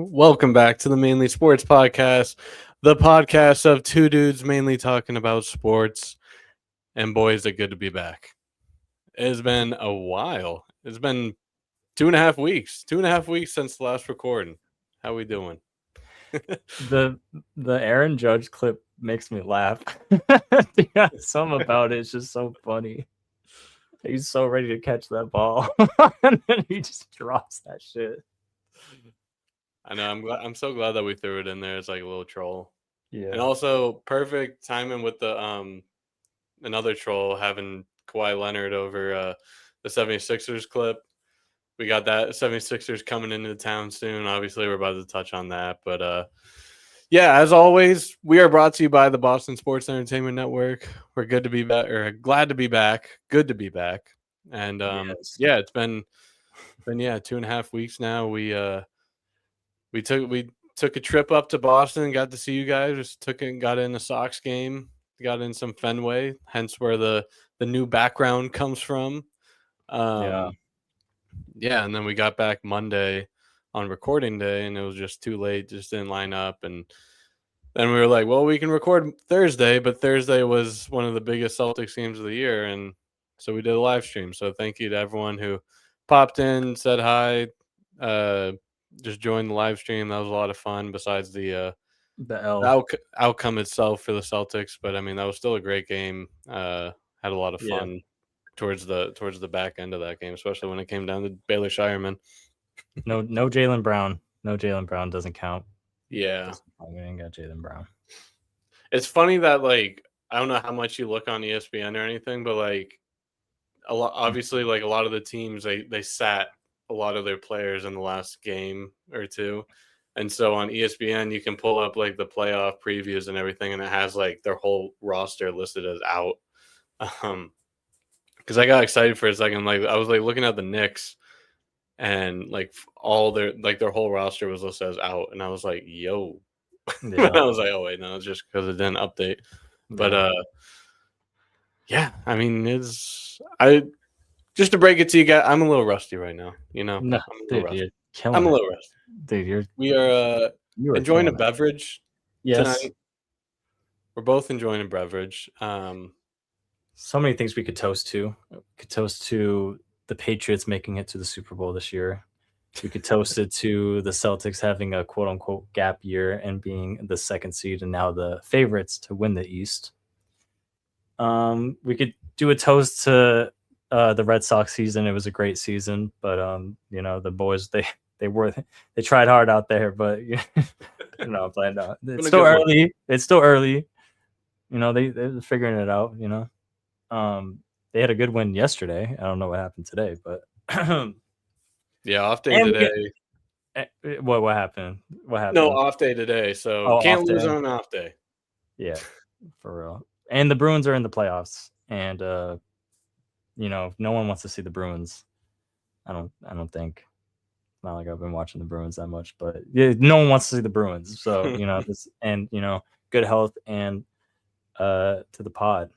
Welcome back to the Mainly Sports Podcast, the podcast of two dudes mainly talking about sports. And boys, it's good to be back. It's been a while. It's been 2.5 weeks. 2.5 weeks since the last recording. How we doing? The Aaron Judge clip makes me laugh. Yeah, something about it is just so funny. He's so ready to catch that ball, and then he just drops that shit. I know. I'm so glad that we threw it in there as like a little troll. Yeah, And also perfect timing with the another troll having Kawhi Leonard over the 76ers clip. We got that 76ers coming into town soon. Obviously, we're about to touch on that. But yeah, as always, we are brought to you by the Boston Sports Entertainment Network. We're good to be back, or glad to be back. Good to be back. And yes. yeah, it's been 2.5 weeks now. We took a trip up to Boston, got to see you guys. Got in a Sox game, got in some Fenway, hence where the new background comes from. Yeah, and then we got back Monday on recording day, and it was just too late, just didn't line up. And then we were like, well, we can record Thursday, but Thursday was one of the biggest Celtics games of the year, and so we did a live stream. So thank you to everyone who popped in, said hi, just joined the live stream. That was a lot of fun. Besides the outcome itself for the Celtics, but I mean that was still a great game. Had a lot of fun towards the back end of that game, especially when it came down to Baylor Shireman. No Jaylen Brown. No Jaylen Brown doesn't count. Yeah, we ain't got Jaylen Brown. It's funny that like I don't know how much you look on ESPN or anything, but like obviously like a lot of the teams they sat a lot of their players in the last game or two. And so on ESPN, you can pull up like the playoff previews and everything, and it has like their whole roster listed as out. Because I got excited for a second. Like I was like looking at the Knicks, and like all their whole roster was listed as out, and I was like, "Yo!" Yeah. I was like, "Oh wait, no, it's just because it didn't update." But yeah, I mean, just to break it to you guys, I'm a little rusty right now. You know, no, I'm a little rusty. Dude, we are enjoying a beverage tonight. We're both enjoying a beverage. So many things we could toast to. We could toast to the Patriots making it to the Super Bowl this year. We could toast it to the Celtics having a quote unquote gap year and being the second seed and now the favorites to win the East. We could do a toast to the Red Sox season. It was a great season, but you know, the boys they tried hard out there, but but no, it's still early. One. It's still early. You know, they're figuring it out, you know. They had a good win yesterday. I don't know what happened today, but yeah, off day today. What happened? What happened? No, off day today. So can't lose on an off day. Yeah, for real. And the Bruins are in the playoffs, and you know, no one wants to see the Bruins. I don't think. Not like I've been watching the Bruins that much, but yeah, no one wants to see the Bruins. So you know, and you know, good health and to the pod.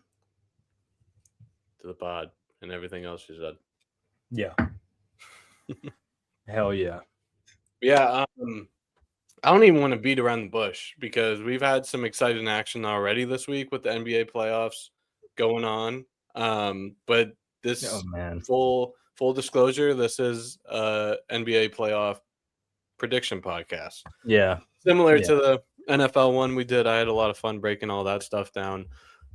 To the pod and everything else you said. Yeah. Hell yeah. Yeah. I don't even want to beat around the bush because we've had some exciting action already this week with the NBA playoffs going on. But this full disclosure, this is NBA playoff prediction podcast. Yeah. Similar to the NFL one we did. I had a lot of fun breaking all that stuff down.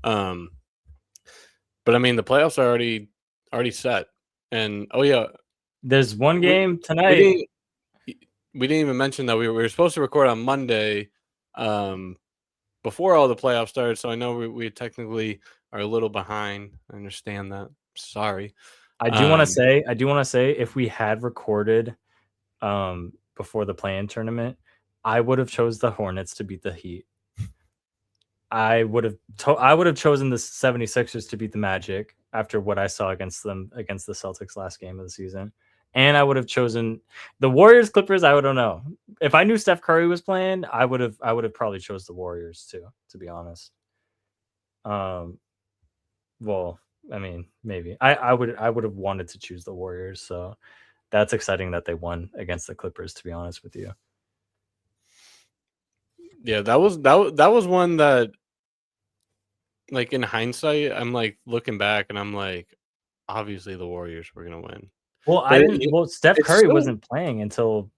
But I mean, the playoffs are already set, and there's one game tonight. We didn't even mention that we were supposed to record on Monday, before all the playoffs started. So I know we technically are a little behind. I understand that. Sorry. I do want to say, if we had recorded, before the play-in tournament, I would have chose the Hornets to beat the Heat. I would have chosen the 76ers to beat the Magic after what I saw against them against the Celtics last game of the season. And I would have chosen the Warriors Clippers. I don't know. If I knew Steph Curry was playing, I would have probably chose the Warriors too, to be honest. Um well, I mean, maybe. I would have wanted to choose the Warriors, so that's exciting that they won against the Clippers, to be honest with you. Yeah, that was one that, like, in hindsight, I'm like looking back and I'm like, obviously the Warriors were gonna win. Well, But Steph it's Curry still, wasn't playing until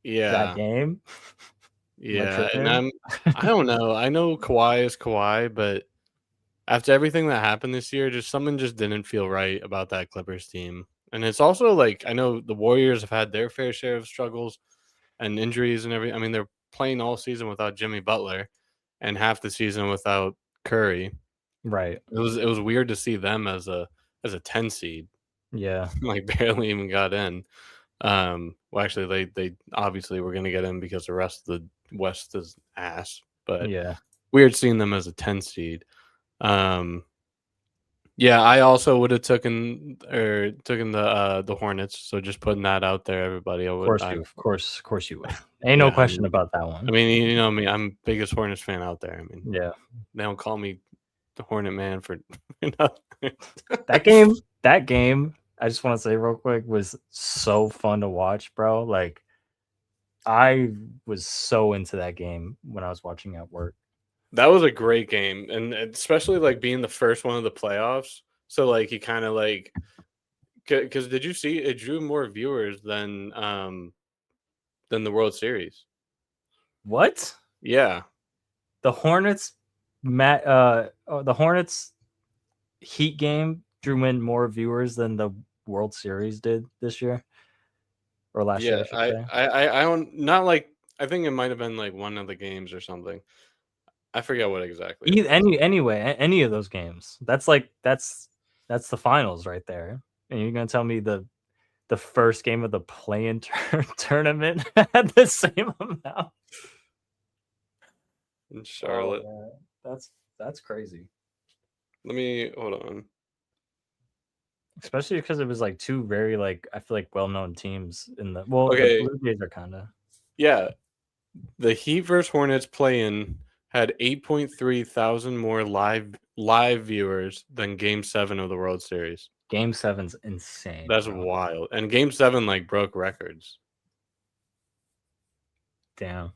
that yeah, game. Am I yeah, and tripping? I don't know. I know Kawhi is Kawhi, but after everything that happened this year, just something just didn't feel right about that Clippers team. And it's also like, I know the Warriors have had their fair share of struggles and injuries and everything. I mean, they're playing all season without Jimmy Butler and half the season without Curry. Right. It was weird to see them as a 10 seed, Yeah. like barely even got in. Well, actually, they obviously were going to get in because the rest of the West is ass, but Yeah. weird seeing them as a 10 seed. Um, yeah, I also would have taken the Hornets. So just putting that out there, everybody. I Of would. course you of course you would. Ain't no Yeah. question about that one. I mean, you know me. I'm biggest Hornets fan out there. I mean, Yeah. they don't call me the Hornet Man for nothing. That game, I just want to say real quick, was so fun to watch, bro. Like I was so into that game when I was watching at work. That was a great game, and especially like being the first one of the playoffs. So like he kind of like, because did you see it drew more viewers than the World Series? What? Yeah, The the Hornets Heat game drew in more viewers than the World Series did this year or last year, yeah. I should I say. I I I don't, not like, I think it might have been like one of the games or something. I forget what exactly it was. Any of those games. That's like that's the finals right there. And you're gonna tell me the first game of the play-in tournament had the same amount? In Oh Charlotte. man, that's crazy. Let me hold on. Especially because it was like two very like I feel like well-known teams in the well, the Okay, Blue Jays are kind of yeah. The Heat vs Hornets play-in had 8.3 thousand more live viewers than Game 7 of the World Series. Game Seven's insane, That's bro. wild. And Game 7 like broke records. Damn.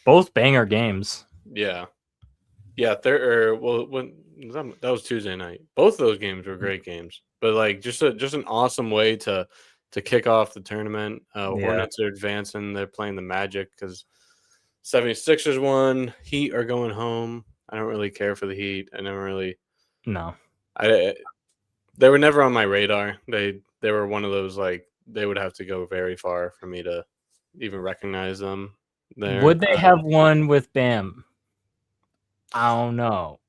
Both banger games. Yeah. Yeah, well, when that was Tuesday night. Both of those games were great games. But like just an awesome way to kick off the tournament. Yeah. Hornets are advancing. They're playing the Magic cuz 76ers won. Heat are going home. I don't really care for the Heat. I never really No. I they were never on my radar. They were one of those, like, they would have to go very far for me to even recognize them there. Would they have won with Bam? I don't know.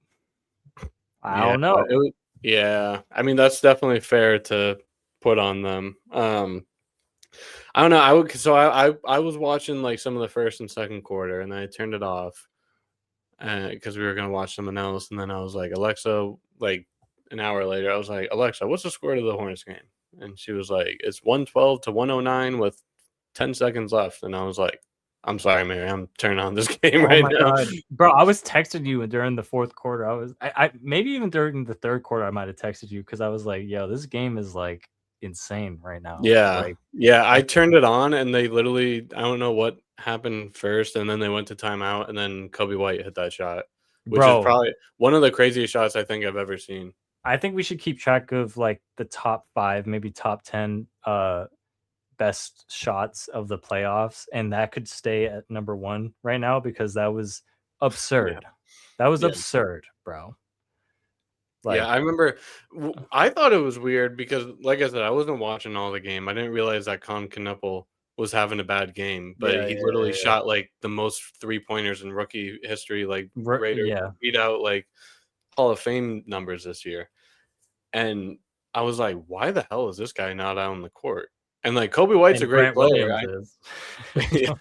I Yeah, don't know. yeah. I mean, that's definitely fair to put on them. I don't know. I was watching like some of the first and second quarter, and then I turned it off because we were gonna watch someone else, and then I was like, Alexa, like an hour later, I was like, Alexa, what's the score to the Hornets game? And she was like, it's 112 to 109 with 10 seconds left. And I was like, I'm sorry, Mary, I'm turning on this game Oh right my now. god, bro! I was texting you during the fourth quarter. I maybe even during the third quarter, I might have texted you because I was like, "Yo, this game is like insane right now." Yeah. Like, Yeah. I, I turned it on and they literally, I don't know what happened first. And then they went to timeout and then Kobe White hit that shot, which is bro, probably one of the craziest shots I think I've ever seen. I think we should keep track of like the top 5, maybe top 10 best shots of the playoffs, and that could stay at number 1 right now because that was Yeah. absurd. That was Yeah. absurd, bro. Yeah, Like, I remember. I thought it was weird because, like I said, I wasn't watching all the game. I didn't realize that Con Knuckle was having a bad game, but yeah, he literally shot like the most 3-pointers in rookie history, like greater yeah. beat out like Hall of Fame numbers this year. And I was like, why the hell is this guy not out on the court? And like Kobe White's a And great Grant player. Williams is. Yeah,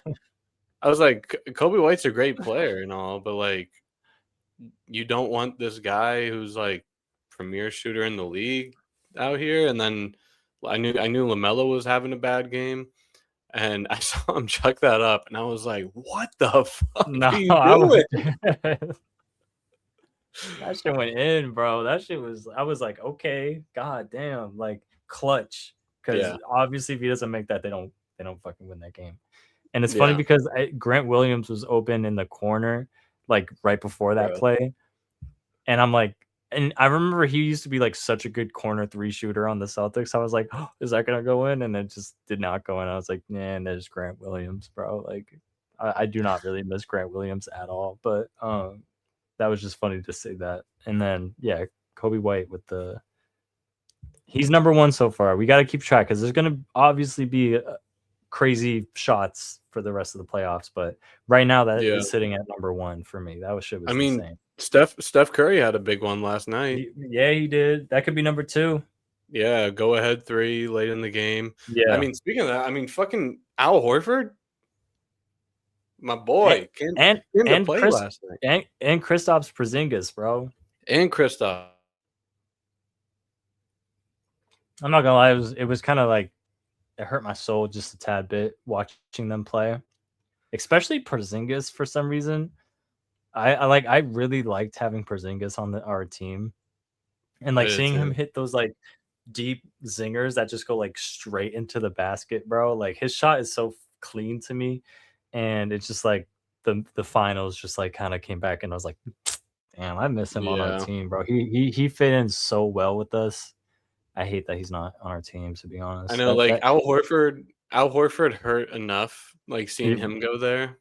I was like, Kobe White's a great player and all, but like, you don't want this guy who's like premier shooter in the league out here. And then I knew Lamelo was having a bad game, and I saw him chuck that up, and I was like, "What the fuck No, are you I doing?" was that shit went in, bro. That shit was. I was like, okay, god damn, like clutch. Because Yeah, obviously, if he doesn't make that, they don't fucking win that game. And it's funny yeah, because Grant Williams was open in the corner, like right before that bro. play, and I'm like, and I remember he used to be like such a good corner three shooter on the Celtics. I was like, oh, is that gonna go in? And it just did not go in. I was like, man, there's Grant Williams, bro. Like, I do not really miss Grant Williams at all, but that was just funny to say that. And then yeah, Kobe White with the he's number one so far. We got to keep track because there's gonna obviously be crazy shots for the rest of the playoffs, but right now that Yeah, is sitting at number one for me. That shit I was mean, insane. Steph Curry had a big one last night. Yeah, he did. That could be number two. Yeah, go ahead three late in the game. I Yeah, mean, speaking of that, I mean, fucking Al Horford, my and boy, and came to and play Chris last night, and Kristaps Porzingis, bro. and Kristoff. I'm not gonna lie, it was kind of like it hurt my soul just a tad bit watching them play, especially Porzingis for some reason. I really liked having Porzingis on our team and I like did seeing him too. hit those like deep zingers that just go like straight into the basket, bro. Like his shot is so clean to me, and it's just like the finals just like kind of came back, and I was like, damn, I miss him on our Yeah, team, bro. He fit in so well with us. I hate that he's not on our team, to be I honest. know. That Like that Al Horford hurt enough. Like seeing it, him go there,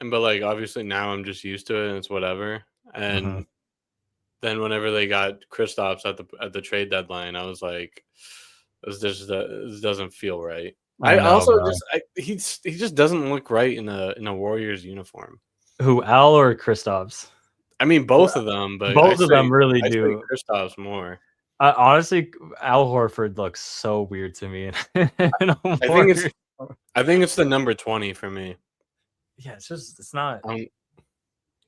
and but like obviously now I'm just used to it and it's whatever. mhm. And then whenever they got Kristaps at the trade deadline, I was like, this doesn't feel right. I I know, also bro. just he just doesn't look right in a Warriors uniform. Who, Al or Kristaps? I mean both of them, but Both of them really I say do. Kristaps more. Honestly, Al Horford looks so weird to me in a I think it's Warriors. I think it's the number 20 for me. Yeah, it's not. I don't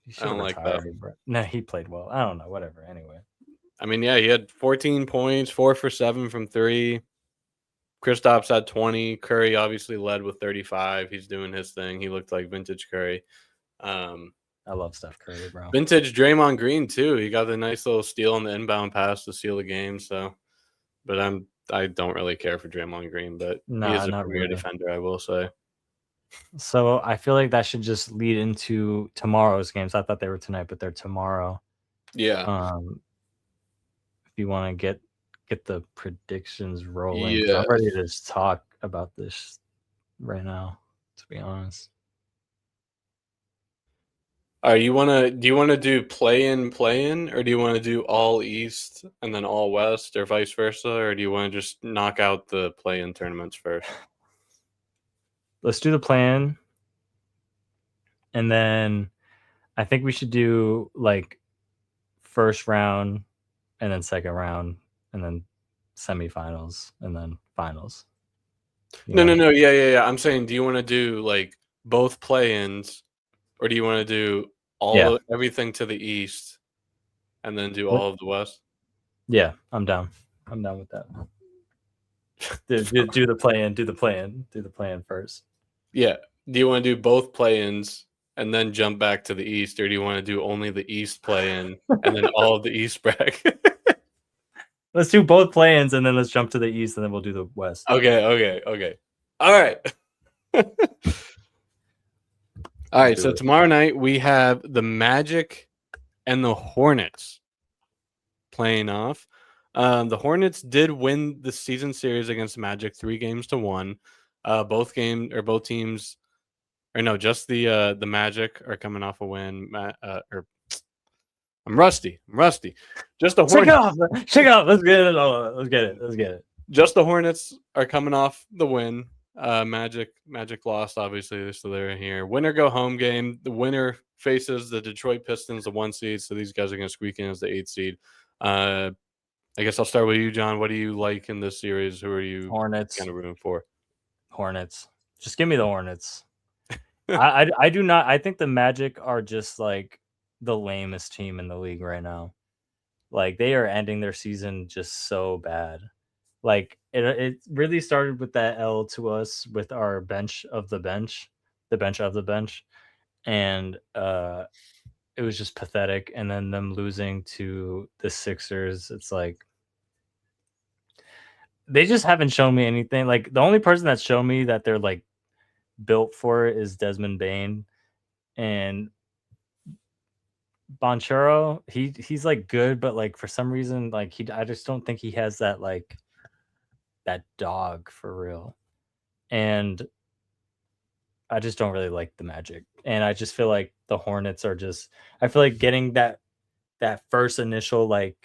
He I should have don't like that. retired, bro. No, he played well. I don't know. Whatever. Anyway, I mean, yeah, he had 14 points, 4 for 7 from 3. Kristaps had 20. Curry obviously led with 35. He's doing his thing. He looked like vintage Curry. Um, I love Steph Curry, bro. Vintage Draymond Green too. He got the nice little steal on the inbound pass to seal the game. So, but I don't really care for Draymond Green, but he Nah, is a not premier really. defender, I will say. So I feel like that should just lead into tomorrow's games. I thought they were tonight, but they're tomorrow. Yeah, Um, if you want to get the predictions rolling, because I'm yeah. ready to just talk about this right now. To be honest, Do you wanna do play in, or do you wanna do all East and then all West, or vice versa, or do you wanna just knock out the play in tournaments first? let's do the plan, and then I think we should do like first round, and then second round, and then semifinals, and then finals. You No, no, know? no. Yeah, yeah, yeah. I'm saying, do you want to do like both play-ins, or do you want to do Yeah. everything to the East and then do What? all of the West? Yeah, I'm down. I'm down with that. Do the play in. Do the play in. Do the play in first. Yeah. Do you want to do both play-ins and then jump back to the East, or do you want to do only the East play-in and then all of the East bracket? Let's do both play-ins and then let's jump to the East and then we'll do the West. Okay, okay, okay. All right. All Let's right. do So it. tomorrow night we have the Magic and the Hornets playing off. The Hornets did win the season series against Magic 3-1. Both teams, or no, just the Magic are coming off a win. I'm rusty. I'm rusty. Just the Shake it Hornets. off. Shake it off. Let's get it. Let's get it. Let's get it. Just the Hornets are coming off the win. Magic lost. Obviously, they're still there here. Winner go home game. The winner faces the Detroit Pistons, the 1 seed. So these guys are going to squeak in as the 8 seed. I guess I'll start with you, John. What do you like in this series? Who are you Hornets. kind of rooting for? Hornets. Just give me the Hornets. I do not. I think the Magic are just like the lamest team in the league right now. Like they are ending their season just so bad. Like it really started with that L to us with our bench of the bench of the bench, and it was just pathetic. And then them losing to the Sixers, it's like they just haven't shown me anything. Like the only person that's shown me that they're like built for it is Desmond Bain, and Bonchero. He's like good, but like for some reason, like I just don't think he has that like that dog for real. And I just don't really like the Magic. And I just feel like the Hornets are just I feel like getting that first initial like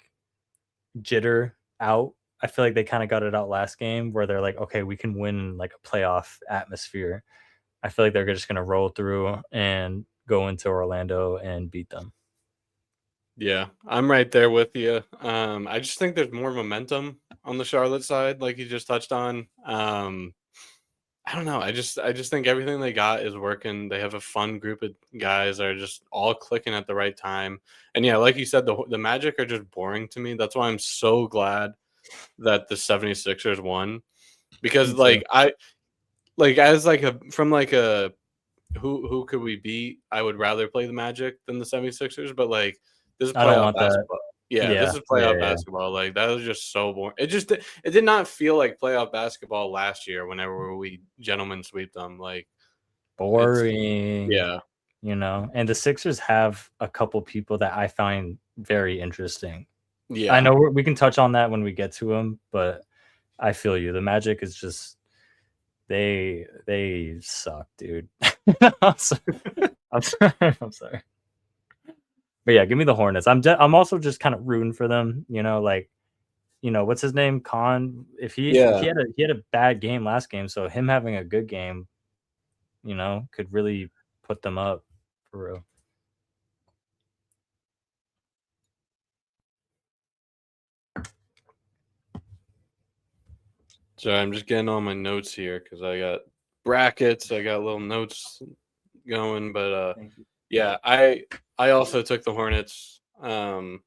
jitter out. I feel like they kind of got it out last game where they're like, okay, we can win in like a playoff atmosphere. I feel like they're just gonna roll through and go into Orlando and beat them. Yeah, I'm right there with you. I just think there's more momentum on the Charlotte side, like you just touched on. I don't know. I just think everything they got is working. They have a fun group of guys that are just all clicking at the right time. And yeah, like you said, the Magic are just boring to me. That's why I'm so glad that the 76ers won because Me too. like as like a from like a who could we beat? I would rather play the Magic than the 76ers, but like this is I don't playoff want that. basketball. Yeah, Yeah, this is yeah, playoff yeah. basketball. Like that was just so boring. It did not feel like playoff basketball last year whenever we gentlemen sweep them. Like it's Boring, yeah. you know. And the Sixers have a couple people that I find very interesting. I Yeah. know we can touch on that when we get to them, but I feel you. The Magic is just they suck, dude. I'm sorry. I'm sorry. I'm sorry. But yeah, give me the Hornets. I'm also just kind of rooting for them. You know, like what's his name, Khan. If Yeah. he had a bad game last game, so him having a good game, could really put them up for real. So I'm just getting all my notes here because I got brackets, I got little notes going, but Thank you. yeah, I also took the Hornets. I'm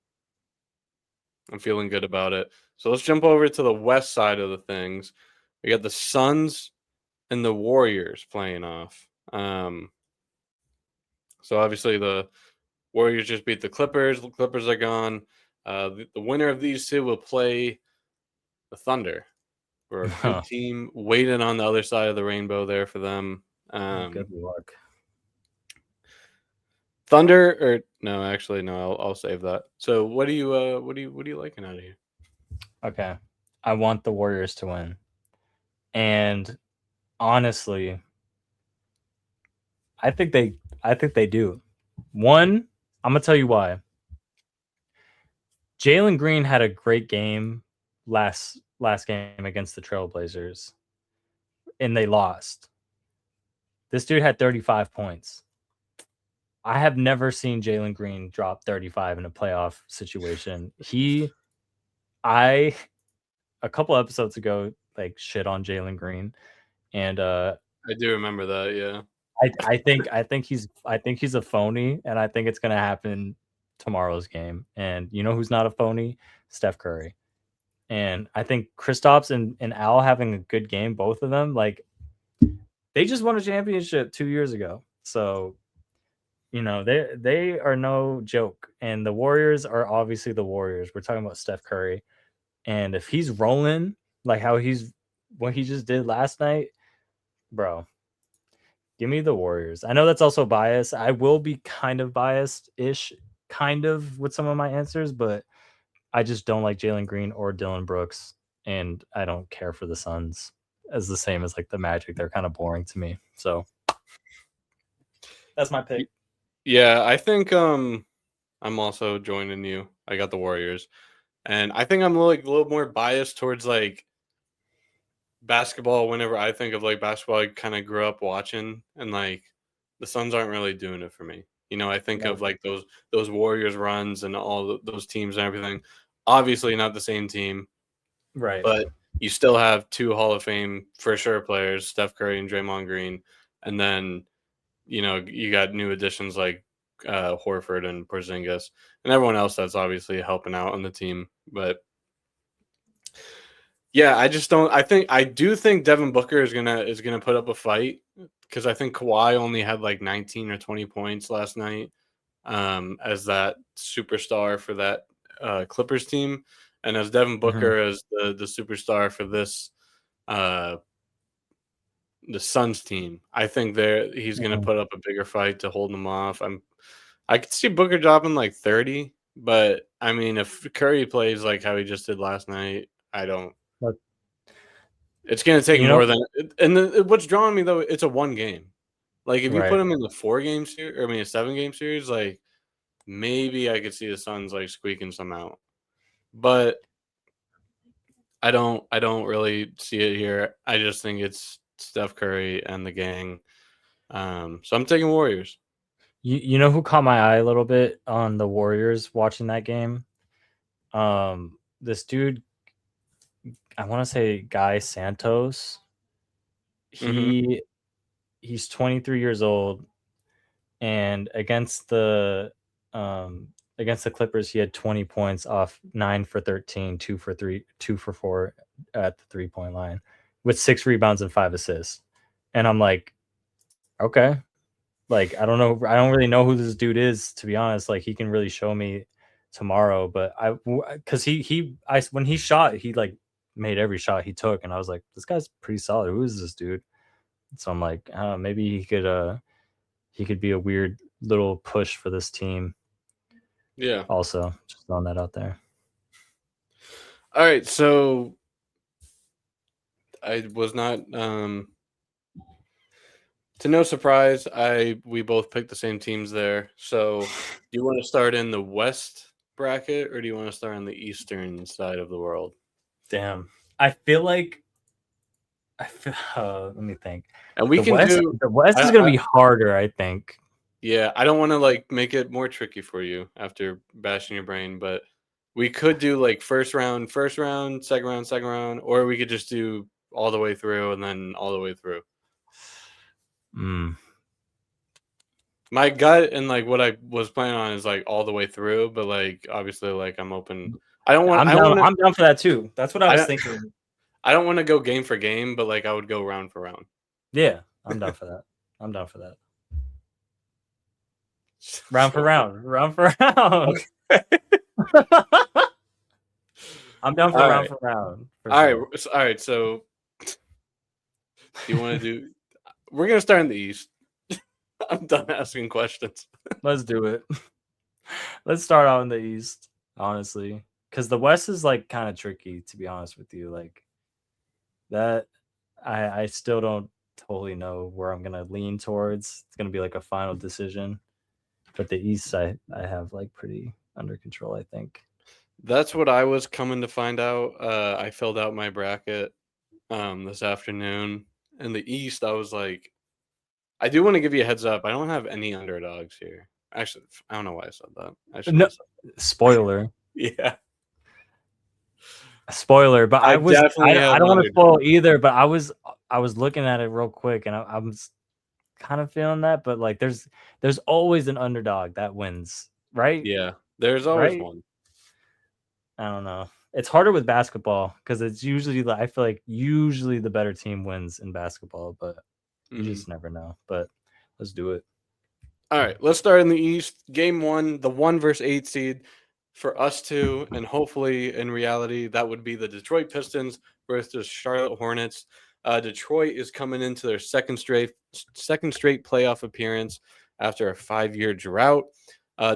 feeling good about it. So let's jump over to the west side of the things. We got the Suns and the Warriors playing off. So obviously the Warriors just beat the Clippers. The Clippers are gone. The winner of these two will play the Thunder. For a good team waiting on the other side of the rainbow there for them. Good luck. Thunder or no, actually no, I'll save that. So what are you liking out of here? Okay, I want the Warriors to win, and honestly, I think they I think they do. One, I'm gonna tell you why. Jalen Green had a great game last game against the Trailblazers, and they lost. This dude had 35 points. I have never seen Jalen Green drop 35 in a playoff situation. I a couple episodes ago, like shit on Jalen Green, and I do remember that, yeah. I think he's a phony, and I think it's gonna happen tomorrow's game. And you know who's not a phony? Steph Curry. And I think Kristaps and Al having a good game, both of them, like they just won a championship 2 years ago. So they are no joke. And the Warriors are obviously the Warriors. We're talking about Steph Curry. And if he's rolling like what he just did last night, bro, give me the Warriors. I know that's also biased. I will be kind of biased ish, kind of with some of my answers, but I just don't like Jalen Green or Dylan Brooks. And I don't care for the Suns as the same as like the Magic. They're kind of boring to me. So that's my pick. Yeah, I think I'm also joining you. I got the Warriors. And I think I'm like a little more biased towards like basketball whenever I think of like basketball I kind of grew up watching and like the Suns aren't really doing it for me. I think Yeah. of like those Warriors runs and those teams and everything. Obviously not the same team, Right. but you still have two Hall of Fame for sure players, Steph Curry and Draymond Green, and then you got new additions like Horford and Porzingis and everyone else that's obviously helping out on the team. But yeah, I just don't. I do think Devin Booker is gonna put up a fight because I think Kawhi only had like 19 or 20 points last night as that superstar for that Clippers team, and as Devin Mhm, Booker as the superstar for this uh, the Suns team. I think he's gonna mhm. put up a bigger fight to hold him off. I could see Booker dropping like 30, but I mean, if Curry plays like how he just did last night, I don't. But, It's gonna take you know more than. And what's drawing me though, it's a one game. Like if you put right. him in the 4 game series, or I mean a 7 game series, like maybe I could see the Suns like squeaking some out. But I don't really see it here. I just think it's Steph Curry and the gang. So I'm taking Warriors. You know who caught my eye a little bit on the Warriors watching that game? This dude, I want to say Guy Santos. Hmm. He he's 23 years old, and against the Clippers, he had 20 points off 9 for 13, 2 for 3, 2 for 4 at the 3-point line, with 6 rebounds and 5 assists. And I'm like, okay, like I don't know, I don't really know who this dude is, to be honest. Like he can really show me tomorrow, but because when he shot, he like made every shot he took, and I was like, this guy's pretty solid. Who is this dude? So I'm like, maybe he could be a weird little push for this team. Yeah. Also, just throwing that out there. All right. So I was not to no surprise, we both picked the same teams there. So do you want to start in the West bracket or do you want to start on the Eastern side of the world? Damn, I feel like I feel. Let me think. And we can do The West is I, gonna I be harder, I think. yeah, I don't want to like make it more tricky for you after bashing your brain, but we could do like first round, second round, or we could just do all the way through and then all the way through. Mm. My gut and like what I was planning on is like all the way through, but like obviously like I'm open. I'm I don't down. want to I'm down for that too. That's what I I was don't thinking. I don't want to go game for game, but like I would go round for round. Yeah, I'm down for that. I'm down for that. Round for So round, round for round. okay. I'm down for All round right. for round for All right. sure. All right. So do you want to do we're gonna start in the East. I'm done asking questions. Let's do it. Let's start out in the East, honestly, because the West is like kind of tricky, to be honest with you. Like that, I still don't totally know where I'm gonna lean towards. It's gonna be like a final decision, but the East, I have like pretty under control, I think. That's what I was coming to find out. I filled out my bracket this afternoon. In the East, I was like, I do want to give you a heads up. I don't have any underdogs here. Actually, I don't know why I said that. I shouldn't No have said spoiler, yeah. spoiler, but I definitely I have don't want to spoil underdogs. either. But I was looking at it real quick, and I'm kind of feeling that. But like, there's always an underdog that wins, right? Yeah, there's always Right? one. I don't know. It's harder with basketball because it's usually I feel like usually the better team wins in basketball, but you Mhm. just never know. But let's do it. All right, let's start in the East. Game one, the 1 versus 8 seed for us two, and hopefully in reality, that would be the Detroit Pistons versus Charlotte Hornets. Detroit is coming into their second straight playoff appearance after a 5-year drought.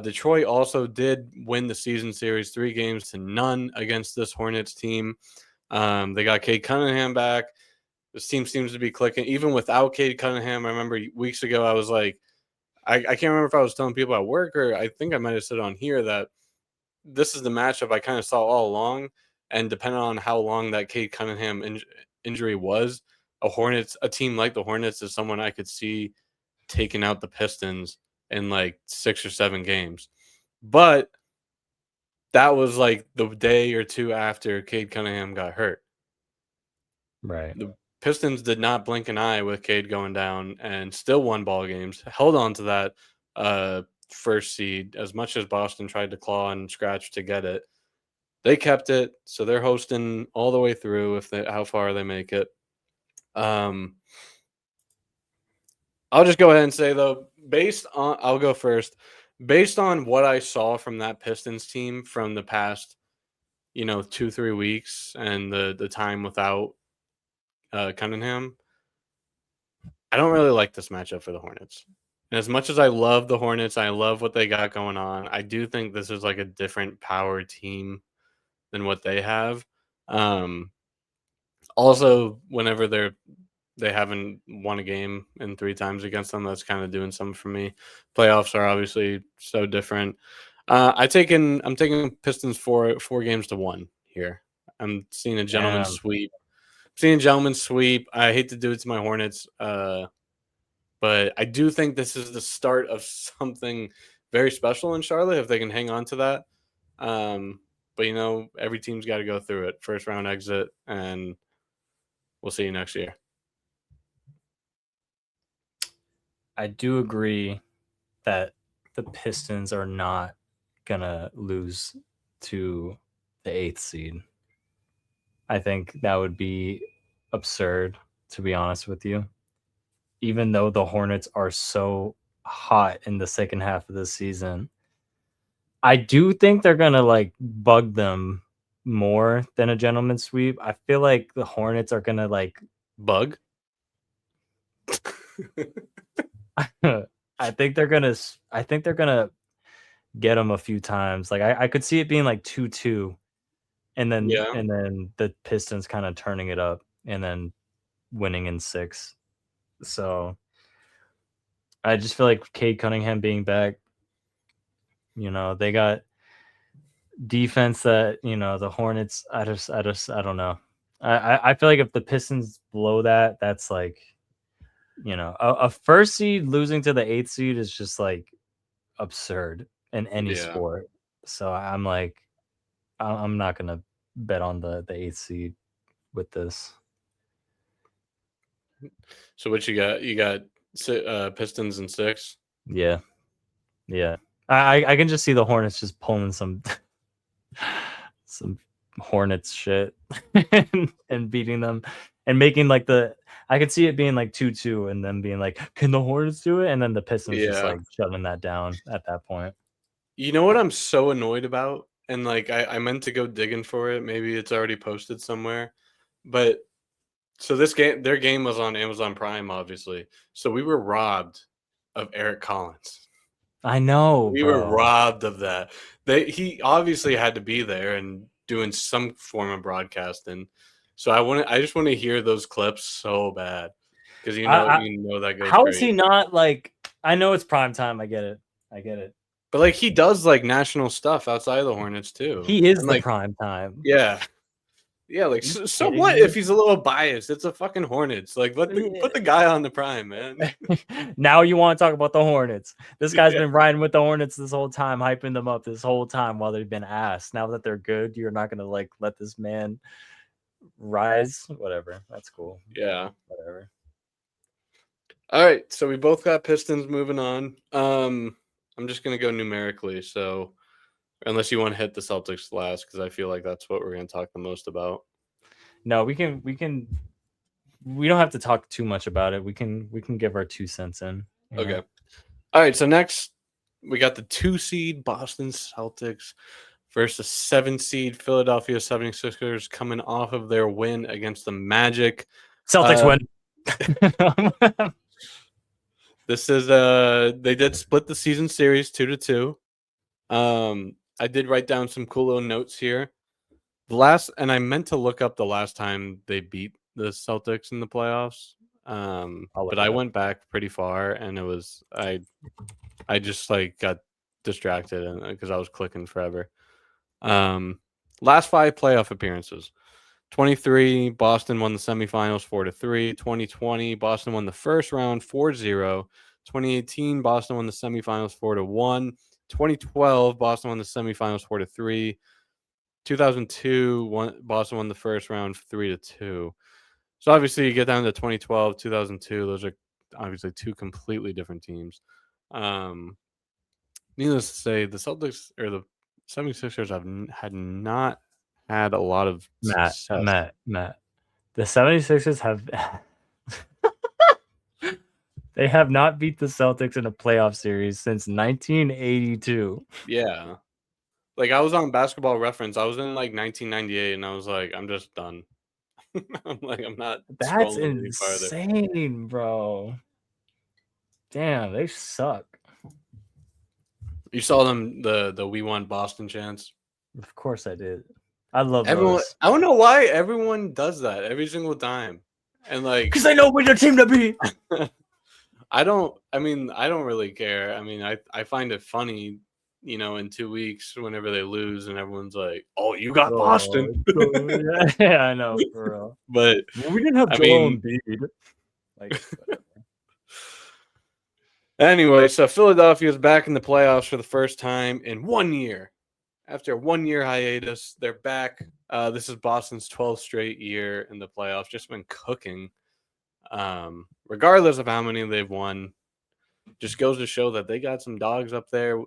Detroit also did win the season series 3 games to none against this Hornets team. They got Cade Cunningham back. This team seems to be clicking. Even without Cade Cunningham, I remember weeks ago I was like, I can't remember if I was telling people at work or I think I might have said on here that this is the matchup I kind of saw all along. And depending on how long that Cade Cunningham injury was, a team like the Hornets is someone I could see taking out the Pistons in like 6 or 7 games. But that was like the day or two after Cade Cunningham got hurt. Right. Pistons did not blink an eye with Cade going down and still won ball games, held on to that first seed as much as Boston tried to claw and scratch to get it. They kept it, so they're hosting all the way through if they how far they make it. I'll just go ahead and say though, I'll go first. Based on what I saw from that Pistons team from the past, 2-3 weeks and the time without Cunningham, I don't really like this matchup for the Hornets. And as much as I love the Hornets, I love what they got going on. I do think this is like a different power team than what they have. Also, whenever they haven't won a game in 3 times against them, that's kind of doing something for me. Playoffs are obviously so different. I'm taking Pistons 4-1 here. I'm seeing a gentleman's sweep. I hate to do it to my Hornets, but I do think this is the start of something very special in Charlotte if they can hang on to that. But every team's got to go through it. First round exit, and we'll see you next year. I do agree that the Pistons are not gonna lose to the 8th seed. I think that would be absurd, to be honest with you. Even though the Hornets are so hot in the second half of the season, I do think they're gonna like bug them more than a gentleman's sweep. I feel like the Hornets are gonna like bug. I think they're gonna get them a few times. Like I could see it being like 2-2, and then the Pistons kind of turning it up and then winning in 6. So I just feel like Cade Cunningham being back, they got defense that, the Hornets, I don't know. I feel like if the Pistons blow that, that's like, a first seed losing to the 8th seed is just like absurd in any sport. So I'm like, I'm not going to bet on the 8th seed with this. So what you got? You got Pistons in 6? Yeah. I can just see the Hornets just pulling some Hornets shit and beating them and making like I could see it being like 2-2 and then being like, can the Hornets do it? And then the Pistons just like shutting that down at that point. You know what I'm so annoyed about? And like I meant to go digging for it. Maybe it's already posted somewhere. But so their game was on Amazon Prime, obviously. So we were robbed of Eric Collins. I know, we were robbed of that. He obviously had to be there and doing some form of broadcasting. So I just want to hear those clips so bad because you know that goes. How is he not like? I know it's prime time. I get it. But like he does like national stuff outside of the Hornets too. He is the prime time. Yeah. Yeah, like so what if he's a little biased? It's a fucking Hornets. Like put the guy on the prime, man. Now you want to talk about the Hornets. This guy's been riding with the Hornets this whole time, hyping them up this whole time while they've been ass. Now that they're good, you're not gonna like let this man rise. Whatever. That's cool. Yeah. Whatever. All right. So we both got Pistons moving on. I'm just gonna go numerically, so unless you want to hit the Celtics last, because I feel like that's what we're going to talk the most about. No, we can. We don't have to talk too much about it. We can give our 2 cents in. Okay. All right. So next, we got the 2 seed Boston Celtics versus 7 seed Philadelphia 76ers coming off of their win against the Magic. Celtics win. This is they did split the season series 2-2. I did write down some cool little notes here. And I meant to look up the last time they beat the Celtics in the playoffs. But I went back pretty far, and it was I just like got distracted because I was clicking forever. Last 5 playoff appearances. 23, Boston won the semifinals 4-3. 2020, Boston won the first round 4-0. 2018, Boston won the semifinals 4-1. 2012, Boston won the semifinals 4-3. 2002, Boston won the first round 3-2. So obviously you get down to 2012, 2002. Those are obviously two completely different teams. Um, Needless to say, the Celtics or the 76ers had not had a lot of success. Matt. The 76ers have they have not beat the Celtics in a playoff series since 1982. Yeah. Like I was on Basketball Reference. I was in like 1998 and I was like, I'm just done. I'm not That's scrolling any farther. insane, bro. Damn, they suck. You saw them the We Want Boston chants. Of course I did. I love Everyone, those. I don't know why everyone does that every single time. And like, Because I know which team to be. I don't really care. I mean, I find it funny, in 2 weeks whenever they lose and everyone's like, "Oh, you got Boston." Yeah, I know, for real. But Well, we didn't have I Joel mean, Embiid. Like, anyway, so Philadelphia's back in the playoffs for the first time in 1 year. After a 1 year hiatus, they're back. This is Boston's 12th straight year in the playoffs. Just been cooking. Regardless of how many they've won, just goes to show that they got some dogs up there.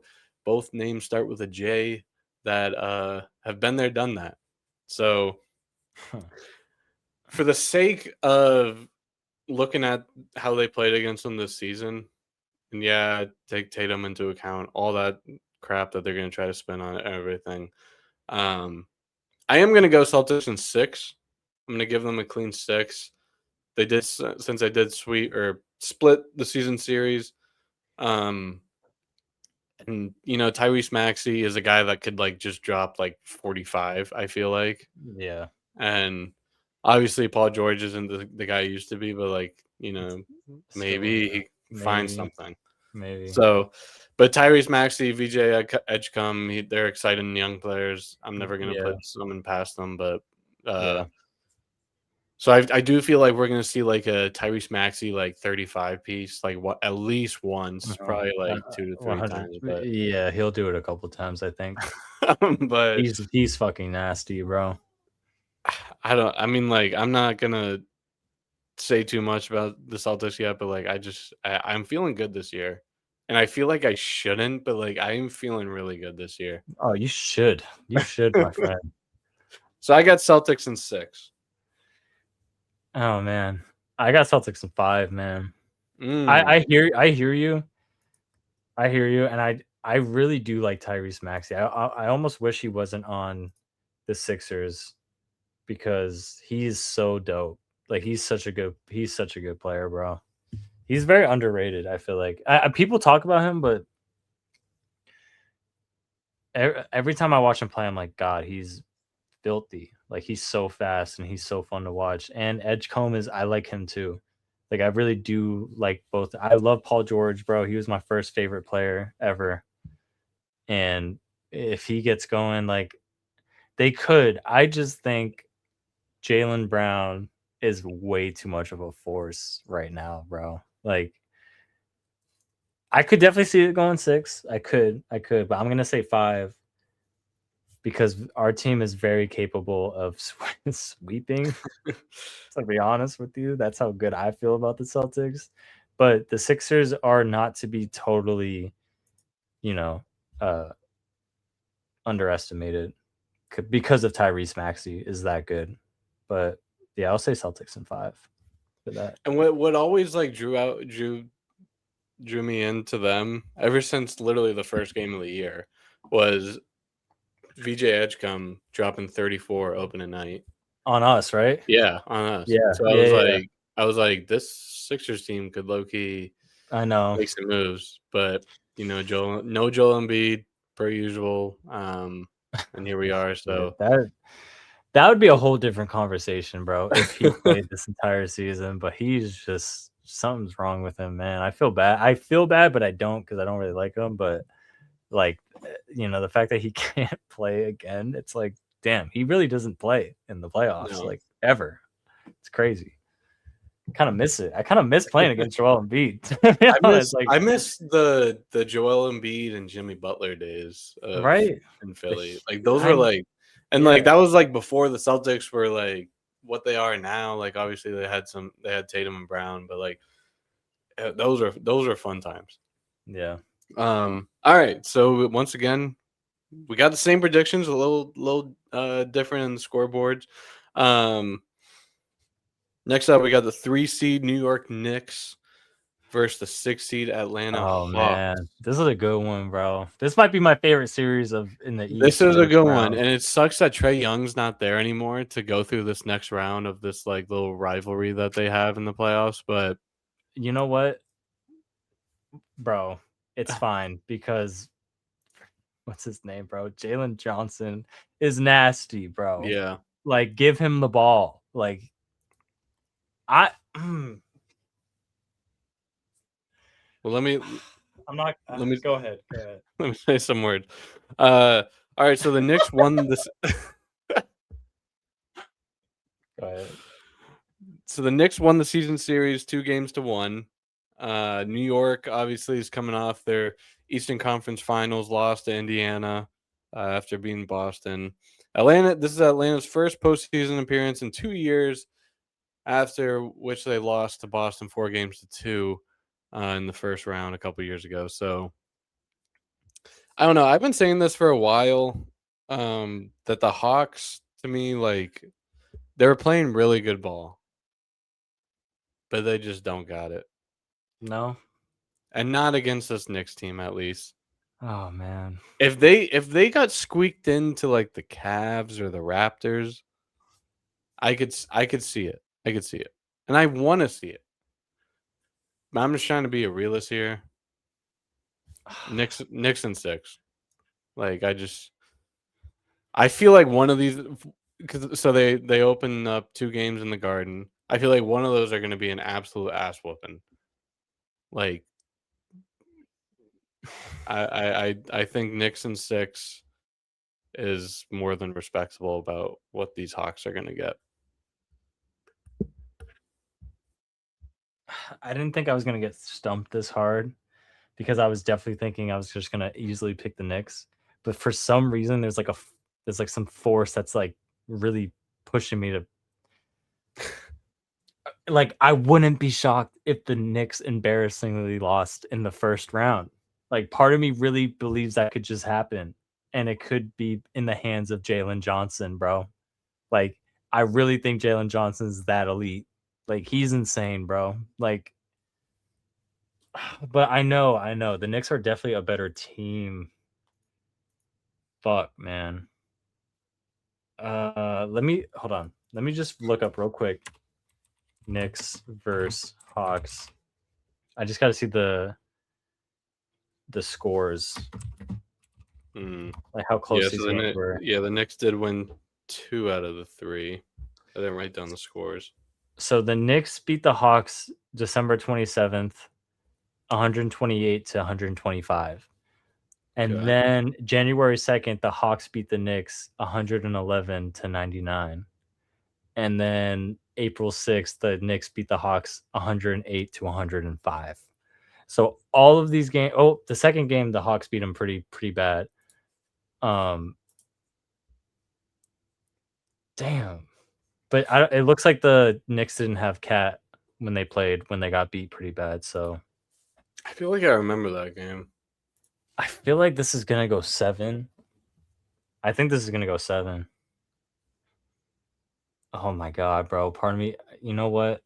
Both names start with a J that have been there, done that. So, for the sake of looking at how they played against them this season, and yeah, take Tatum into account, all that crap that they're going to try to spin on everything. I am going to go Celtics in 6. I'm going to give them a clean 6. They did, since they did split the season series. And Tyrese Maxey is a guy that could like just drop like 45, I feel like. yeah. And obviously Paul George isn't the guy he used to be, but like, maybe he finds something. Maybe. So, but Tyrese Maxey, VJ Edgecombe, they're exciting young players. I'm never going to put someone past them, but so I do feel like we're gonna see like a Tyrese Maxey like 35 piece, like what at least once, probably like 2 to 3 times. But yeah, he'll do it a couple times, I think. but he's fucking nasty, bro. I mean, like I'm not gonna say too much about the Celtics yet, but like I'm feeling good this year, and I feel like I shouldn't, but like I am feeling really good this year. Oh, you should, my friend. So I got Celtics in 6. Oh man, I got Celtics in 5, man. Mm. I hear you, and I really do like Tyrese Maxey. I almost wish he wasn't on the Sixers because he's so dope. Like he's such a good player, bro. He's very underrated. I feel like people talk about him, but every time I watch him play, I'm like, God, he's filthy. Like he's so fast and he's so fun to watch. And Edgecombe I like him too. Like I really do like both. I love Paul George, bro. He was my first favorite player ever. And if he gets going, like they could. I just think Jaylen Brown is way too much of a force right now, bro. Like I could definitely see it going 6. I could, but I'm gonna say 5 because our team is very capable of sweeping. To be honest with you, that's how good I feel about the Celtics. But the Sixers are not to be totally, underestimated because of Tyrese Maxey is that good. But yeah, I'll say Celtics in 5 for that. And what always like drew me into them ever since literally the first game of the year was VJ Edgecombe dropping 34 opening night on us, right? Yeah, on us. Yeah. So I was like, this Sixers team could low key, I know, make some moves, but no Joel Embiid per usual, and here we are. So that would be a whole different conversation, bro, if he played this entire season. But he's just something's wrong with him, man. I feel bad, but I don't because I don't really like him. But like, the fact that he can't play again, it's like, damn, he really doesn't play in the playoffs like ever. It's crazy. Kind of miss it. I kind of miss playing against Joel Embiid. I miss the Joel Embiid and Jimmy Butler days, right, in Philly. Like those were like, and like that was like before the Celtics were like what they are now. Like obviously they had Tatum and Brown, but like those are fun times. Yeah. All right, so once again, we got the same predictions, a little different in the scoreboards. Next up, we got the 3 seed New York Knicks versus the 6 seed Atlanta Oh Hawks. man, this is a good one, bro. This might be my favorite series in the This East. is for a this good one, round. and it sucks that Trey Young's not there anymore to go through this next round of this like little rivalry that they have in the playoffs. But You know what, bro? It's fine because what's his name, bro? Jalen Johnson is nasty, bro. yeah, Like, give him the ball. Like, I. well, let me I'm not. let me Go ahead. Go ahead. let me say some words. All right, so the Knicks won this. Go ahead. So the Knicks won the season series 2-1. New York obviously is coming off their Eastern Conference Finals loss to Indiana after beating Boston. This is Atlanta's first postseason appearance in 2 years, after which they lost to Boston 4-2 in the first round a couple years ago. So I don't know. I've been saying this for a while, that the Hawks, to me, like they were playing really good ball, but they just don't got it. No. And not against this Knicks team, at least. Oh man. If they got squeaked into like the Cavs or the Raptors, I could see it. I could see it, and I want to see it. But I'm just trying to be a realist here. Knicks and 6. Like I feel like one of these, because so they open up 2 games in the Garden. I feel like one of those are going to be an absolute ass whooping. Like I think Knicks and 6 is more than respectable about what these Hawks are going to get. I didn't think I was gonna get stumped this hard because I was definitely thinking I was just gonna easily pick the Knicks. But for some reason, there's like some force that's like really pushing me to like. I wouldn't be shocked if the Knicks embarrassingly lost in the first round. Like, part of me really believes that could just happen, and it could be in the hands of Jalen Johnson, bro. Like, I really think Jalen Johnson's that elite. Like, he's insane, bro. Like, but I know. The Knicks are definitely a better team. Fuck, man. Let me hold on. Let me just look up real quick. Knicks versus Hawks. I just got to see the scores, like how close these games were. Yeah, the Knicks did win 2 out of the 3. I didn't write down the scores. So the Knicks beat the Hawks December 27th, 128 to 125. And Okay. then January 2nd, the Hawks beat the Knicks 111 to 99. And then April 6th, the Knicks beat the Hawks 108 to 105. So all of these games, the second game, the Hawks beat them pretty bad. Damn. But it looks like the Knicks didn't have Cat when they got beat pretty bad. So I feel like I remember that game. I feel like this is gonna go 7. I think this is gonna go 7. Oh my god, bro. Pardon me. You know what?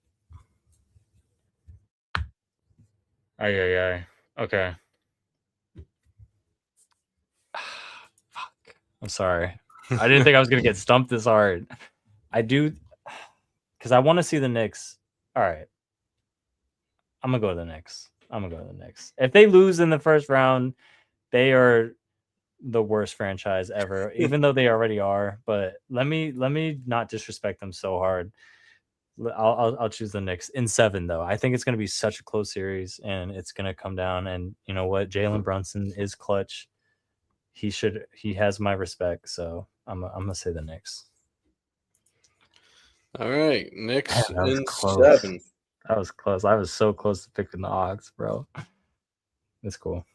Ay. Okay. Fuck. I'm sorry. I didn't think I was gonna get stumped this hard. I do, because I want to see the Knicks. All right. I'm gonna go to the Knicks. If they lose in the first round, they are the worst franchise ever, even though they already are. But let me not disrespect them so hard. I'll choose the Knicks in 7 though. I think it's gonna be such a close series, and it's gonna come down. And you know what? Jalen Brunson is clutch. He has my respect. So I'm gonna say the Knicks. All right, Knicks Man, that was in close. 7. That was close. I was so close to picking the Hawks, bro. It's cool.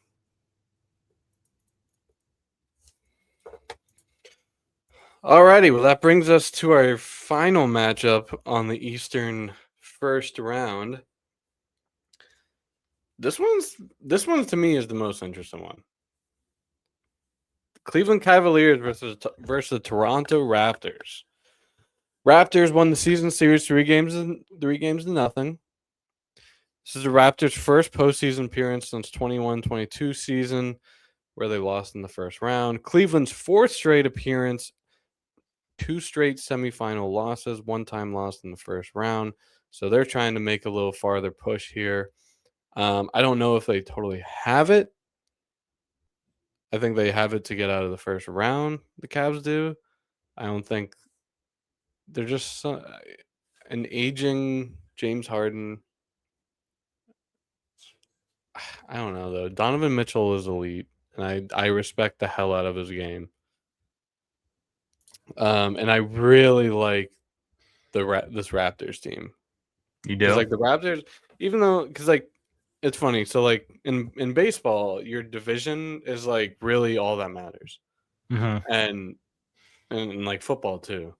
Alrighty, well that brings us to our final matchup on the Eastern first round. This one's to me is the most interesting one. Cleveland Cavaliers versus the Toronto Raptors. Raptors won the season series 3 games to nothing. This is the Raptors' first postseason appearance since 21-22 season, where they lost in the first round. Cleveland's fourth straight appearance, 2 straight semifinal losses, 1 time lost in the first round. So they're trying to make a little farther push here. I don't know if they totally have it. I think they have it to get out of the first round. The Cavs do. I don't think they're just an aging James Harden. I don't know though. Donovan Mitchell is elite, and I respect the hell out of his game. And I really like this Raptors team You because do? like the Raptors, even though because like it's funny. So like in baseball, your division is like really all that matters, Mm-hmm. and and like football too.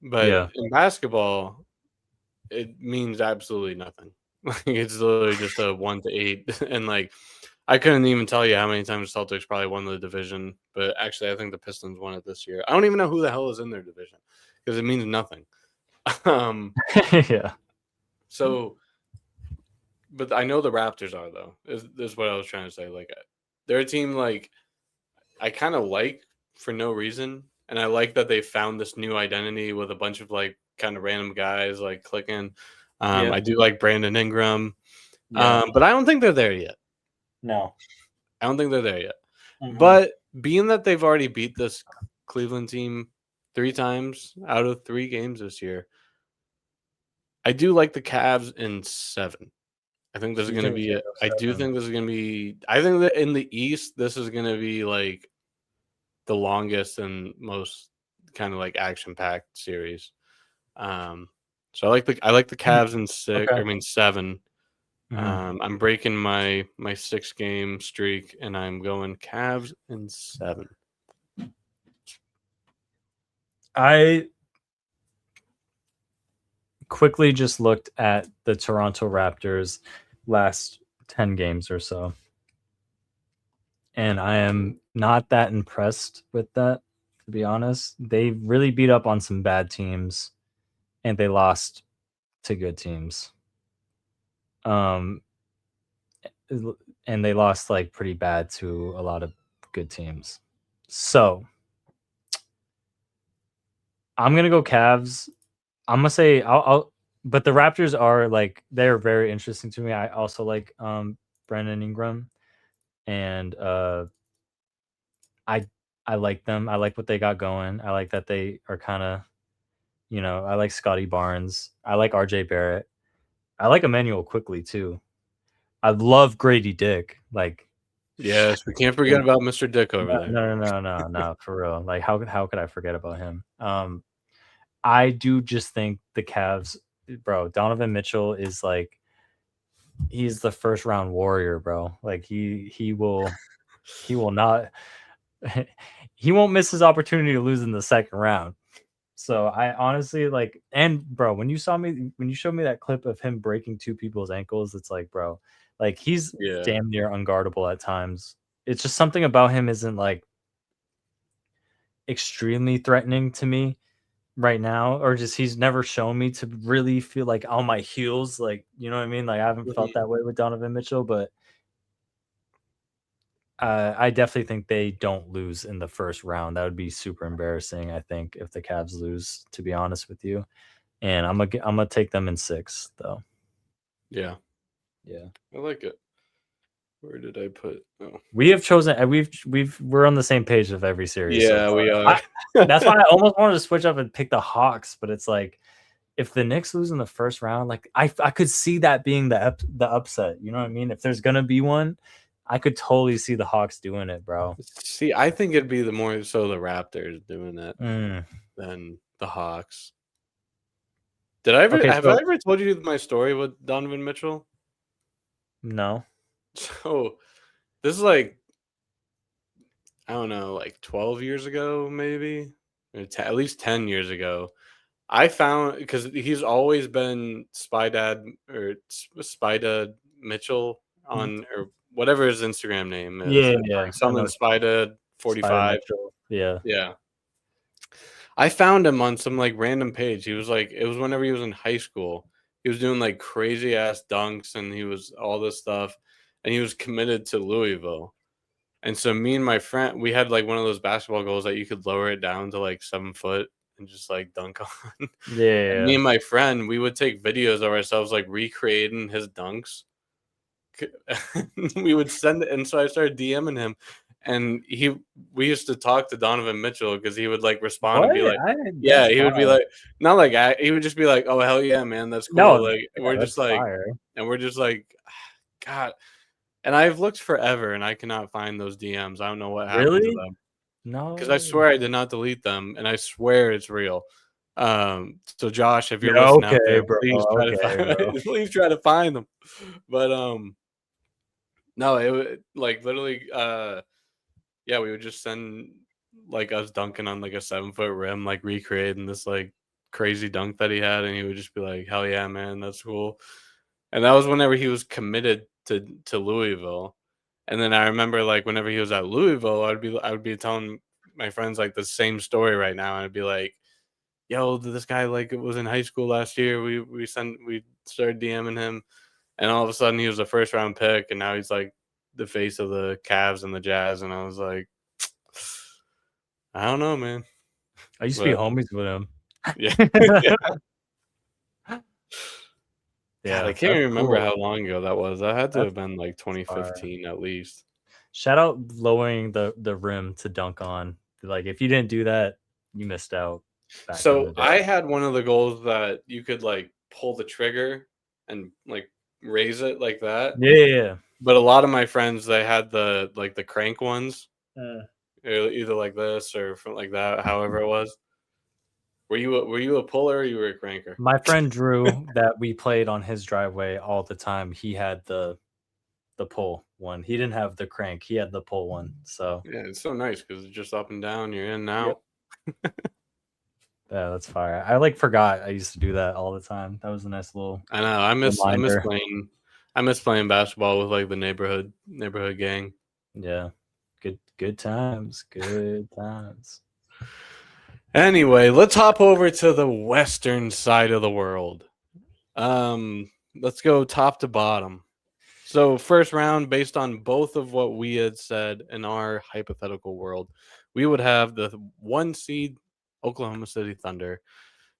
But Yeah. in basketball, it means absolutely nothing. Like it's literally just a 1-8, and like I couldn't even tell you how many times Celtics probably won the division. But actually, I think the Pistons won it this year. I don't even know who the hell is in their division because it means nothing. Um, Yeah. so, but I know the Raptors are though. Is what I was trying to say. Like they're a team like I kind of like for no reason, and I like that they found this new identity with a bunch of like kind of random guys like clicking. Yeah. I do like Brandon Ingram, Yeah. but I don't think they're there yet. No. I don't think they're there yet. Mm-hmm. But being that they've already beat this Cleveland team 3 times out of 3 games this year, I do like the Cavs in 7. I think this is You going to think it's be gonna it. go I do 7? think this is going to be. I think that in the East, this is going to be like the longest and most kind of like action packed series. Um, so I like the Cavs in six. Okay. I mean 7. Mm-hmm. I'm breaking my 6 game streak, and I'm going Cavs in 7. I quickly just looked at the Toronto Raptors last 10 games or so, and I am not that impressed with that, to be honest. They really beat up on some bad teams, and they lost to good teams. Um, and they lost like pretty bad to a lot of good teams. So I'm gonna go Cavs. I'm gonna say I'll but the Raptors are like they're very interesting to me. I also like Brandon Ingram, and I I like them. I like what they got going. I like that they are kind of, I like Scotty Barnes. I like RJ Barrett. I like Emmanuel quickly too. I love Grady Dick. Like Yes, we can't forget about Mr. Dick over no, there. no, no, no, no, for real. Like how could I forget about him? I do just think the Cavs, bro, Donovan Mitchell is like he's the first round warrior, bro. Like he will not he won't miss his opportunity to lose in the second round. So I honestly like, and bro, when you showed me that clip of him breaking 2 people's ankles, it's like, bro, like he's Yeah. damn near unguardable at times. It's just something about him isn't like extremely threatening to me right now, or just he's never shown me to really feel like on my heels, like, you know what I mean? Like I haven't felt Mhm. that way with Donovan Mitchell, but I definitely think they don't lose in the first round. That would be super embarrassing, I think, if the Cavs lose, to be honest with you. And I'm gonna take them in 6 though. Yeah. Yeah. I like it. Where did I put? Oh. We have chosen we're on the same page of every series so Yeah, far. we are. That's why I almost wanted to switch up and pick the Hawks, but it's like if the Knicks lose in the first round, like I could see that being the upset. You know what I mean? If there's gonna be one, I could totally see the Hawks doing it, bro. See, I think it'd be the more so the Raptors doing it Mm. than the Hawks. Did I ever Okay, have I so ever told you my story with Donovan Mitchell? no. So this is like I don't know, like 12 years ago, maybe at least 10 years ago. I found because he's always been Spy Dad or Spy Dad Mitchell on or whatever his Instagram name is. Yeah, It's yeah. like I know something Spy Dad Spider 45. Mitchell. Yeah. Yeah. I found him on some like random page. He was like, it was whenever he was in high school. He was doing like crazy ass dunks and he was all this stuff. And he was committed to Louisville. And so me and my friend, we had like one of those basketball goals that you could lower it down to like 7 foot and just like dunk on. And me Yeah. and my friend, we would take videos of ourselves like recreating his dunks. We would send it, and so I started DMing him, and we used to talk to Donovan Mitchell because he would like respond What? and be like, That's yeah, he would be fire. like, not like he would just be like, oh hell yeah, man, that's No, cool. Like yeah, we're just that's like, fire. and we're just like, God. And I've looked forever and I cannot find those DMs. I don't know what happened to Really? them because I No. swear I did not delete them, and I swear it's real. So Josh, if you're Yeah, listening out okay, there, bro. please try to Okay, find, bro. please try to find them. But no, it would like literally, yeah, we would just send like us dunking on like a 7 foot rim, like recreating this like crazy dunk that he had, and he would just be like, "Hell yeah, man, that's cool." And that was whenever he was committed to Louisville. And then I remember like whenever he was at Louisville, I would be telling my friends like the same story right now, and I'd be like, "Yo, this guy like was in high school last year. We started DMing him, and all of a sudden he was a first round pick, and now he's like the face of the Cavs and the Jazz." And I was like, I don't know, man, I used to be but homies with him. yeah. God, I Yeah, can't that's even remember cool. how long ago that was. That had to That's have been like fire. 2015 at least. Shout out lowering the rim to dunk on. Like, if you didn't do that, you missed out back in the So day. I had one of the goals that you could like pull the trigger and like raise it like that. Yeah. But a lot of my friends they had the like the crank ones, Uh, either like this or from like that, however it was. Were you a puller or you were a cranker? my friend Drew that we played on his driveway all the time, he had the pull one. He didn't have the crank. He had the pull one. So, Yeah, it's so nice because it's just up and down. You're in and yep. out. Yeah, that's fire. I like forgot I used to do that all the time. That was a nice little I know. I miss reminder. playing. I miss playing basketball with like the neighborhood gang. Yeah. Good times. Good times. Anyway, let's hop over to the western side of the world. Let's go top to bottom. So first round, based on both of what we had said in our hypothetical world, we would have the 1 seed Oklahoma City Thunder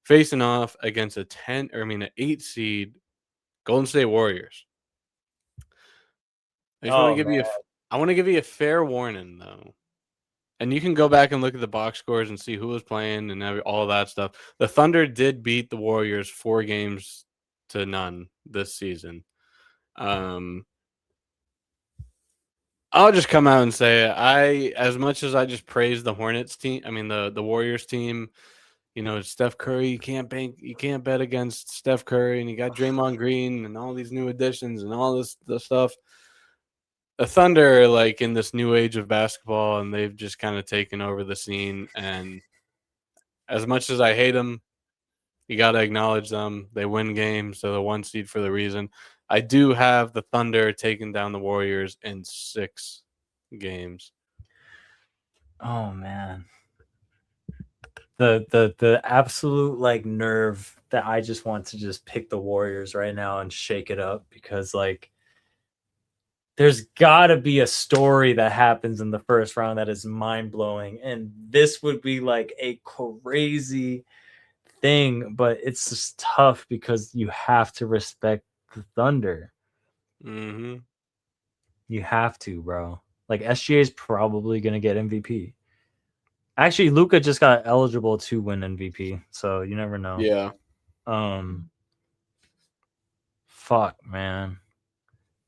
facing off against an 8 seed Golden State Warriors. I just want to Oh give man. you, I want to give you a fair warning though, and you can go back and look at the box scores and see who was playing and all that stuff. The Thunder did beat the Warriors 4 games to none this season. I'll just come out and say as much as I just praise the Hornets team, I mean the Warriors team, Steph Curry, you can't bet against Steph Curry, and you got Draymond Green and all these new additions and all this stuff. The Thunder are like in this new age of basketball, and they've just kind of taken over the scene. And as much as I hate them, you got to acknowledge them. They win games, so the 1 seed for the reason. I do have the Thunder taking down the Warriors in 6 games. Oh man. The absolute like nerve that I just want to just pick the Warriors right now and shake it up because like there's got to be a story that happens in the first round that is mind blowing, and this would be like a crazy thing, but it's just tough because you have to respect the Thunder. Mm-hmm. You have to, bro. Like SGA is probably gonna get MVP. Actually, Luca just got eligible to win MVP, so you never know. Yeah. Fuck, man.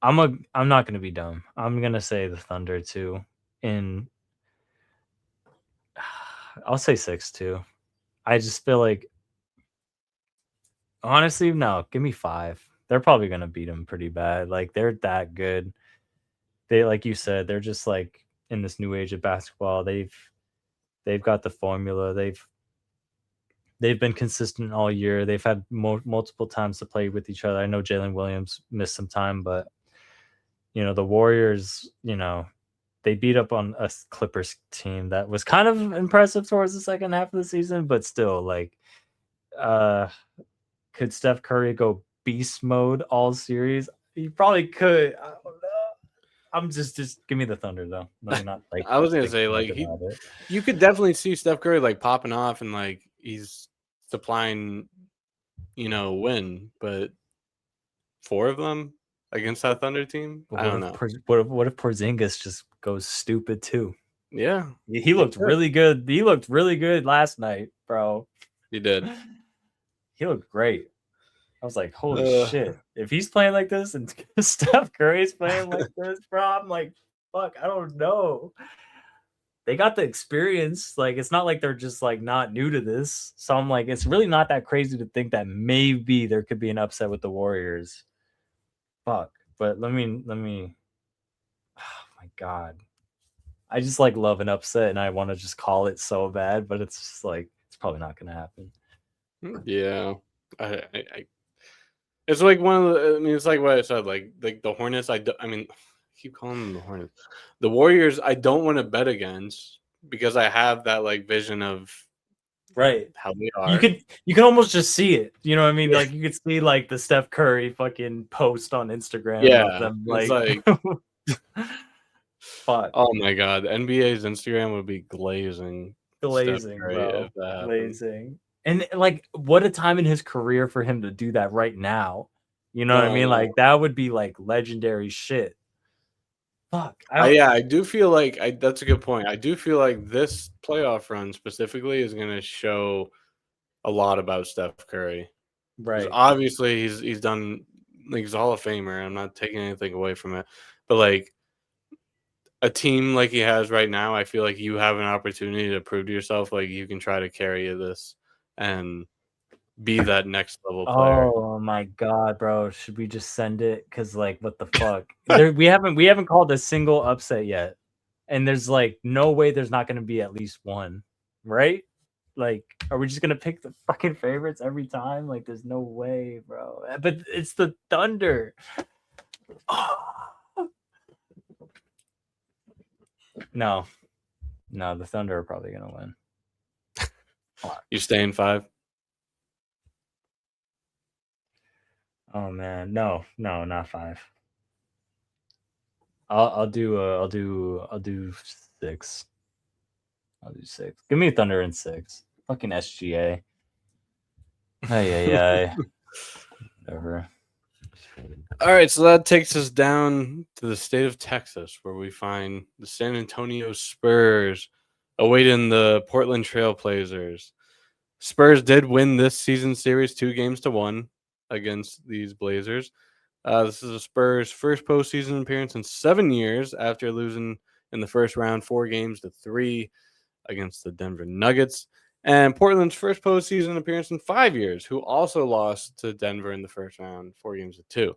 I'm not gonna be dumb. I'm gonna say the Thunder too. In I'll say 6 too. I just feel like honestly, no, give me 5. They're probably gonna beat them pretty bad. Like they're that good. They like you said, they're just like in this new age of basketball. They've got the formula. They've been consistent all year. They've had multiple times to play with each other. I know Jalen Williams missed some time, but the Warriors, they beat up on a Clippers team that was kind of impressive towards the second half of the season, but still, like, could Steph Curry go beast mode all series? He probably could. I don't know. I'm just give me the Thunder though. Let me not like. I was gonna think say too much like about it. you could definitely see Steph Curry like popping off and like he's supplying, win, but 4 of them against that Thunder team, But I don't know. what if Porzingis just goes stupid too? Yeah, He looked really good. He looked really good last night, bro. he did. He looked great. I was like, holy shit. If he's playing like this and Steph Curry's playing like this, bro, I'm like, fuck, I don't know. They got the experience. Like, it's not like they're just like not new to this. So I'm like, it's really not that crazy to think that maybe there could be an upset with the Warriors. Fuck. But let me oh my god. I just like love an upset and I want to just call it so bad, but it's just like it's probably not gonna happen. Yeah, I it's like one of the. I mean, it's like what I said. Like the Hornets. I mean, I keep calling them the Hornets. The Warriors. I don't want to bet against because I have that like vision of Right. how they You are. can almost just see it. You know what I mean? Yeah. Like you could see like the Steph Curry fucking post on Instagram Yeah, of them it's like fuck. oh my god, the NBA's Instagram would be glazing. Steph Glazing, Curry if bro. that happened. Glazing. And like what a time in his career for him to do that right now. You know what I No, I mean? know. Like that would be like legendary shit. Fuck. Yeah, I do feel like that's a good point. I do feel like this playoff run specifically is going to show a lot about Steph Curry. Because Right. obviously he's done like he's a Hall of Famer. I'm not taking anything away from it, but like a team like he has right now, I feel like you have an opportunity to prove to yourself like you can try to carry this and be that next level player. Oh my god, bro. Should we just send it? Cause like what the fuck? We haven't called a single upset yet. And there's like no way there's not gonna be at least one, right? Like, are we just gonna pick the fucking favorites every time? Like, there's no way, bro. But it's the Thunder. No, the Thunder are probably gonna win. You stay in 5? Oh man, no, not 5. I'll do 6. I'll do 6. Give me Thunder in 6. Fucking SGA. Ay. Whatever. All right, so that takes us down to the state of Texas, where we find the San Antonio Spurs awaiting the Portland Trailblazers. Spurs did win this season series 2-1 against these Blazers. This is the Spurs' first postseason appearance in 7 years after losing in the first round 4-3 against the Denver Nuggets. And Portland's first postseason appearance in 5 years, who also lost to Denver in the first round 4-2.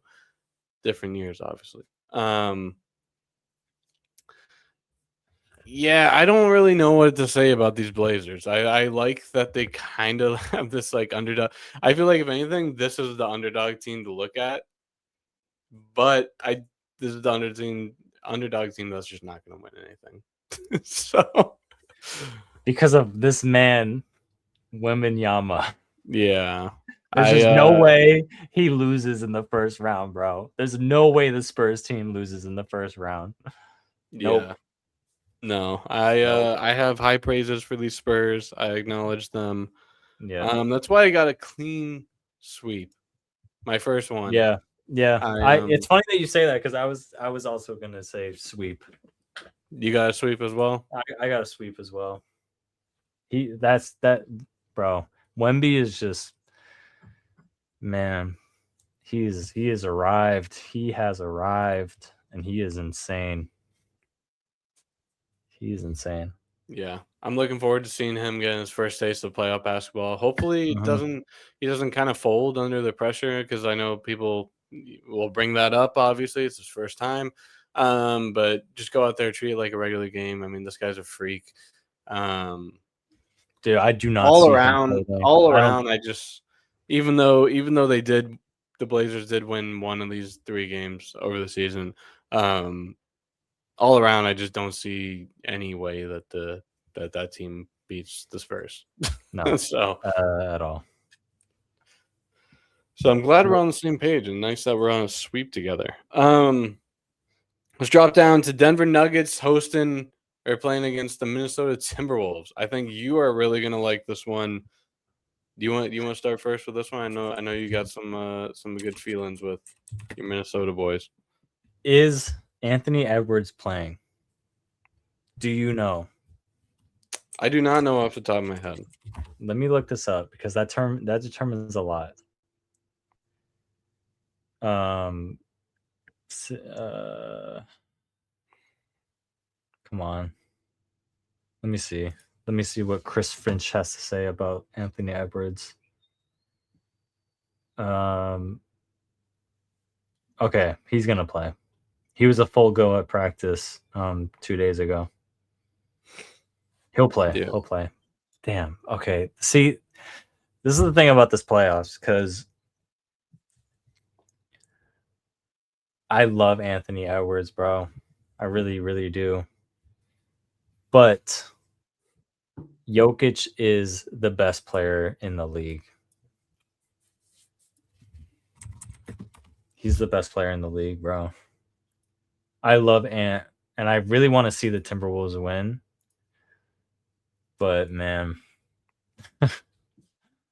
Different years, obviously. Yeah, I don't really know what to say about these Blazers. I like that they kind of have this like underdog. I feel like if anything, this is the underdog team to look at. But this is the underdog team that's just not going to win anything. So Because of this man, Wembenyama. yeah, There's just no way he loses in the first round, bro. There's no way the Spurs team loses in the first round. Nope. Yeah. No, I have high praises for these Spurs. I acknowledge them. Yeah. That's why I got a clean sweep. My first one. Yeah. It's funny that you say that because I was also gonna say sweep. You got a sweep as well? I got a sweep as well. Bro. Wemby is just, man. He has arrived. He has arrived, and he is insane. He is insane. Yeah, I'm looking forward to seeing him get his first taste of playoff basketball. Hopefully, he doesn't kind of fold under the pressure because I know people will bring that up. Obviously, it's his first time, but just go out there, treat it like a regular game. I mean, this guy's a freak. Dude, I do not all see him around, play, though. all I don't. around. I just even though the Blazers did win one of these 3 games over the season. All around, I just don't see any way that that team beats the Spurs. No, so at all. so I'm glad we're on the same page, and nice that we're on a sweep together. Let's drop down to Denver Nuggets hosting or playing against the Minnesota Timberwolves. I think you are really gonna like this one. Do you want to start first with this one? I know you got some good feelings with your Minnesota boys. Is Anthony Edwards playing? Do you know? I do not know off the top of my head. Let me look this up because that determines a lot. Um, come on. Let me see. Let me see what Chris Finch has to say about Anthony Edwards. Okay, he's gonna play. He was a full go at practice 2 days ago. He'll play. Yeah. He'll play. Damn. Okay. See, this is the thing about this playoffs because I love Anthony Edwards, bro. I really, really do. But Jokic is the best player in the league. He's the best player in the league, bro. I love Ant, and I really want to see the Timberwolves win. But man,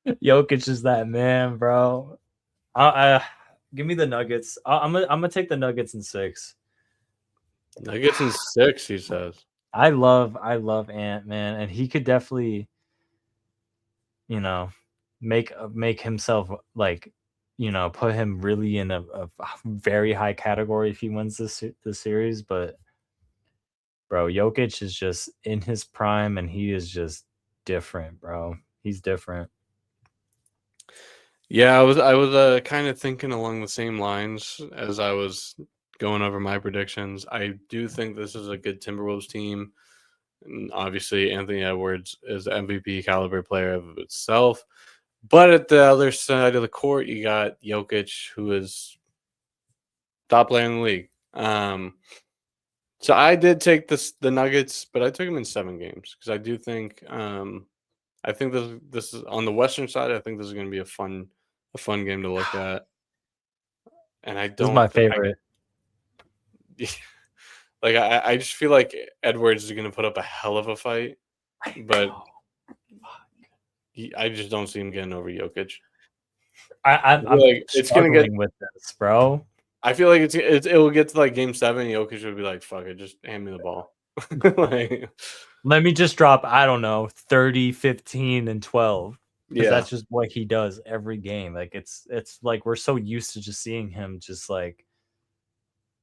Jokic is that man, bro. Give me the Nuggets. I'm gonna take the Nuggets in 6. Nuggets in 6, he says. I love Ant, man, and he could definitely, make himself like, put him really in a very high category if he wins this series. But bro, Jokic is just in his prime, and he is just different, bro. He's different. Yeah, I was kind of thinking along the same lines as I was going over my predictions. I do think this is a good Timberwolves team. And obviously, Anthony Edwards is an MVP caliber player of itself. But at the other side of the court, you got Jokic, who is top player in the league. So I did take the Nuggets, but I took them in 7 games because I do think I think this is on the Western side. I think this is going to be a fun game to look at. And I This is my don't favorite. like I just feel like Edwards is going to put up a hell of a fight, but I just don't see him getting over Jokic. I'm Like it's going to get. struggling with this, bro. I feel like it will get to like game 7. Jokic will be like, "Fuck it, just hand me the ball." Like, Let me just drop, I don't know, 30, 15, and 12. Because yeah, that's just what he does every game. Like it's like we're so used to just seeing him just like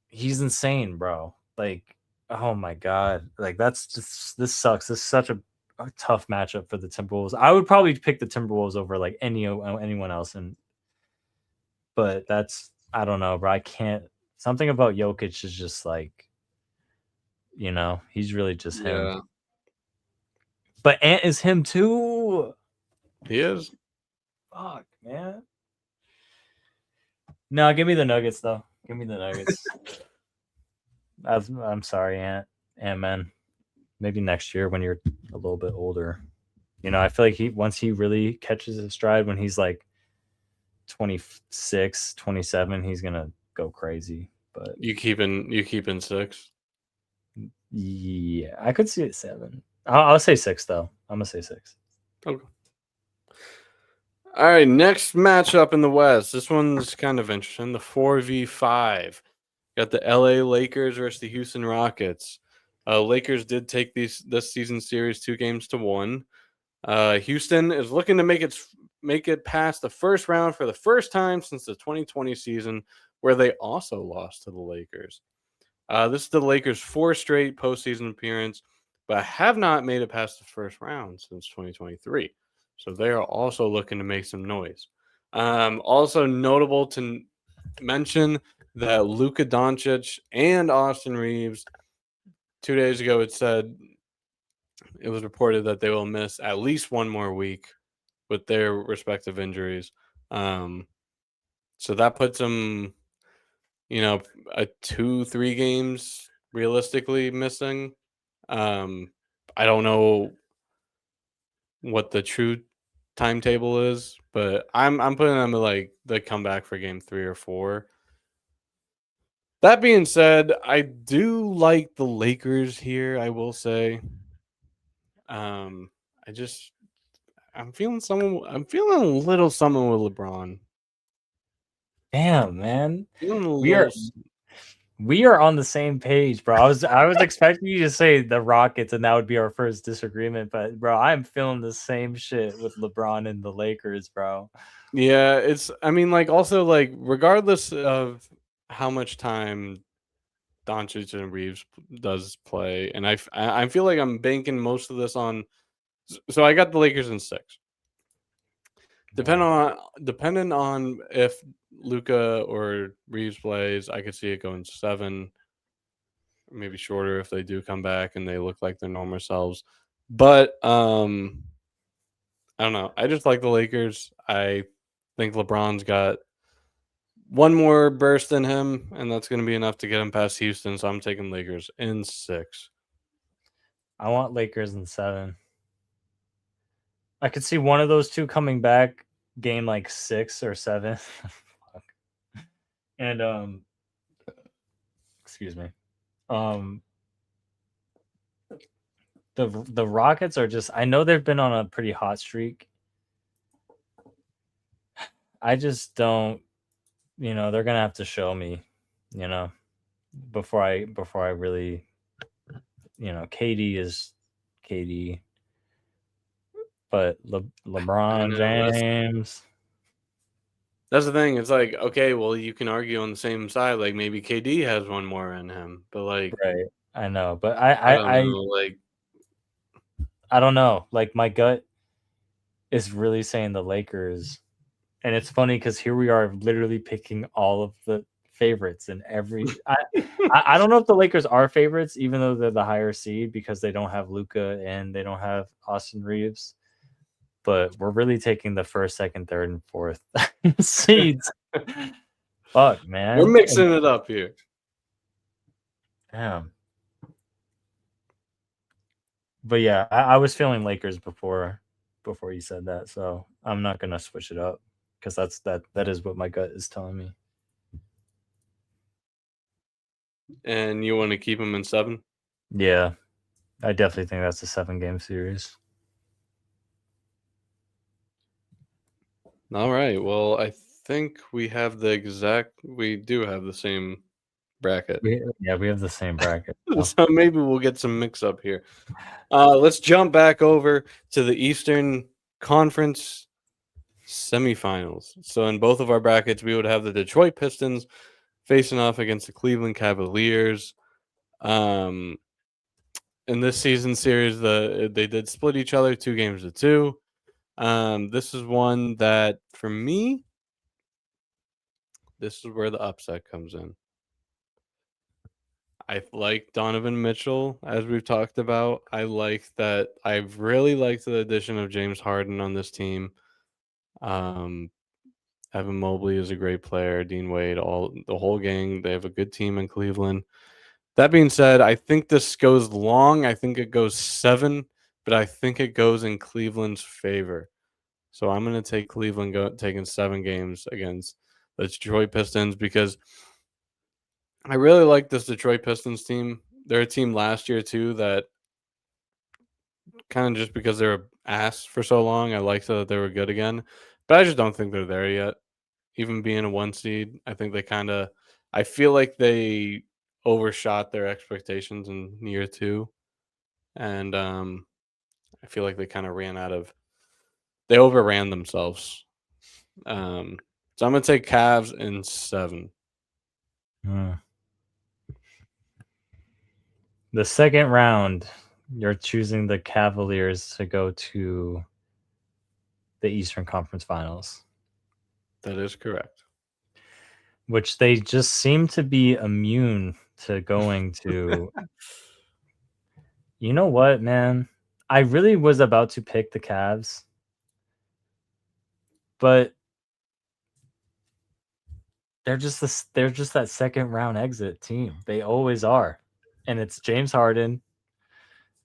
he's insane, bro. Like, oh my god. Like this sucks. This is such a tough matchup for the Timberwolves. I would probably pick the Timberwolves over like anyone else, but that's, I don't know, bro. I can't. Something about Jokic is just like, he's really just him. yeah, But Ant is him too. he is. Fuck, man. No, give me the Nuggets though. Give me the Nuggets. I'm sorry, Ant, man. Maybe next year when you're a little bit older. I feel like once he really catches his stride, when he's like 26, 27, he's gonna go crazy. But You keeping 6? yeah, I could see it 7. I'll say 6 though. I'm gonna say 6. Okay. All right, next matchup in the West. This one's kind of interesting. The 4v5. Got the LA Lakers versus the Houston Rockets. Lakers did take this season series 2-1. Houston is looking to make it past the first round for the first time since the 2020 season, where they also lost to the Lakers. This is the Lakers' 4th straight postseason appearance, but have not made it past the first round since 2023. So they are also looking to make some noise. Also notable to mention that Luka Doncic and Austin Reeves, 2 days ago, it said it was reported that they will miss at least one more week with their respective injuries. Um, so that puts them, a 2-3 games realistically missing. Um, I don't know what the true timetable is, but I'm putting them at like the comeback for game 3 or 4. That being said, I do like the Lakers here, I will say. Um, I just I'm feeling a little something with LeBron. Damn, man. Feeling a We little are we are on the same page, bro. I was expecting you to say the Rockets and that would be our first disagreement, but bro, I'm feeling the same shit with LeBron and the Lakers, bro. Yeah, I mean, like, also, like, regardless of how much time Doncic and Reeves does play, and I feel like I'm banking most of this on. So I got the Lakers in 6. Yeah. Depending on if Luca or Reeves plays, I could see it going 7, maybe shorter if they do come back and they look like their normal selves. But I don't know. I just like the Lakers. I think LeBron's got one more burst in him, and that's going to be enough to get him past Houston. So I'm taking Lakers in 6. I want Lakers in 7. I could see one of those two coming back game like 6 or 7. Fuck. And excuse me. Um the Rockets are just, I know they've been on a pretty hot streak. I just don't, they're going to have to show me, you know, before I really, KD is KD, but I LeBron know James, that's the thing. It's like, okay, well, you can argue on the same side, like maybe KD has one more in him, but like right? I know, but I don't know, like I don't know. Like my gut is really saying the Lakers. And it's funny because here we are literally picking all of the favorites in every. I don't know if the Lakers are favorites, even though they're the higher seed because they don't have Luca and they don't have Austin Reeves. But we're really taking the first, second, third, and fourth seeds. Fuck, we're man. mixing it up here. Damn. But yeah, I was feeling Lakers before you said that, so I'm not gonna switch it up because that is what my gut is telling me. And you want to keep him in 7? Yeah, I definitely think that's a 7-game series. All right. Well, I think we do have the same bracket. We have the same bracket. So maybe we'll get some mix up here. Let's jump back over to the Eastern Conference semifinals. So in both of our brackets, we would have the Detroit Pistons facing off against the Cleveland Cavaliers. In this season series, they did split each other 2-2. This is one that for me, this is where the upset comes in. I like Donovan Mitchell, as we've talked about. I like that. I've really liked the addition of James Harden on this team. Um, Evan Mobley is a great player. Dean Wade, the whole gang. They have a good team in Cleveland. That being said, I think this goes long. I think it goes 7, but I think it goes in Cleveland's favor. So I'm going to take Cleveland taking 7 games against the Detroit Pistons because I really like this Detroit Pistons team. They're a team last year too that kind of just because they were ass for so long, I liked that they were good again. But I just don't think they're there yet. Even being a 1 seed, I think I feel like they overshot their expectations in year 2. And I feel like they kind of they overran themselves. So I'm gonna take Cavs in 7. Hmm. The second round, you're choosing the Cavaliers to go to the Eastern Conference Finals, That is correct. which they just seem to be immune to going to. You know what, man? I really was about to pick the Cavs, but they're just that second round exit team. They always are. And it's James Harden.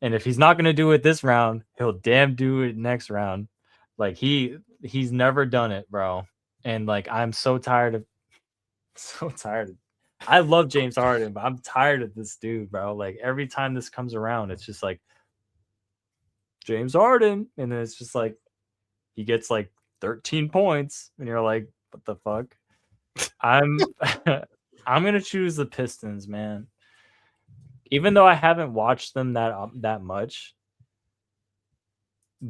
And if he's not gonna do it this round, he'll damn do it next round. Like he's never done it, bro. And like I'm so tired of so tired of I love James Harden, but I'm tired of this dude, bro. Like every time this comes around, it's just like James Harden, and then it's just like he gets like 13 points, and you're like, what the fuck? I'm I'm gonna choose the Pistons, man. Even though I haven't watched them that much,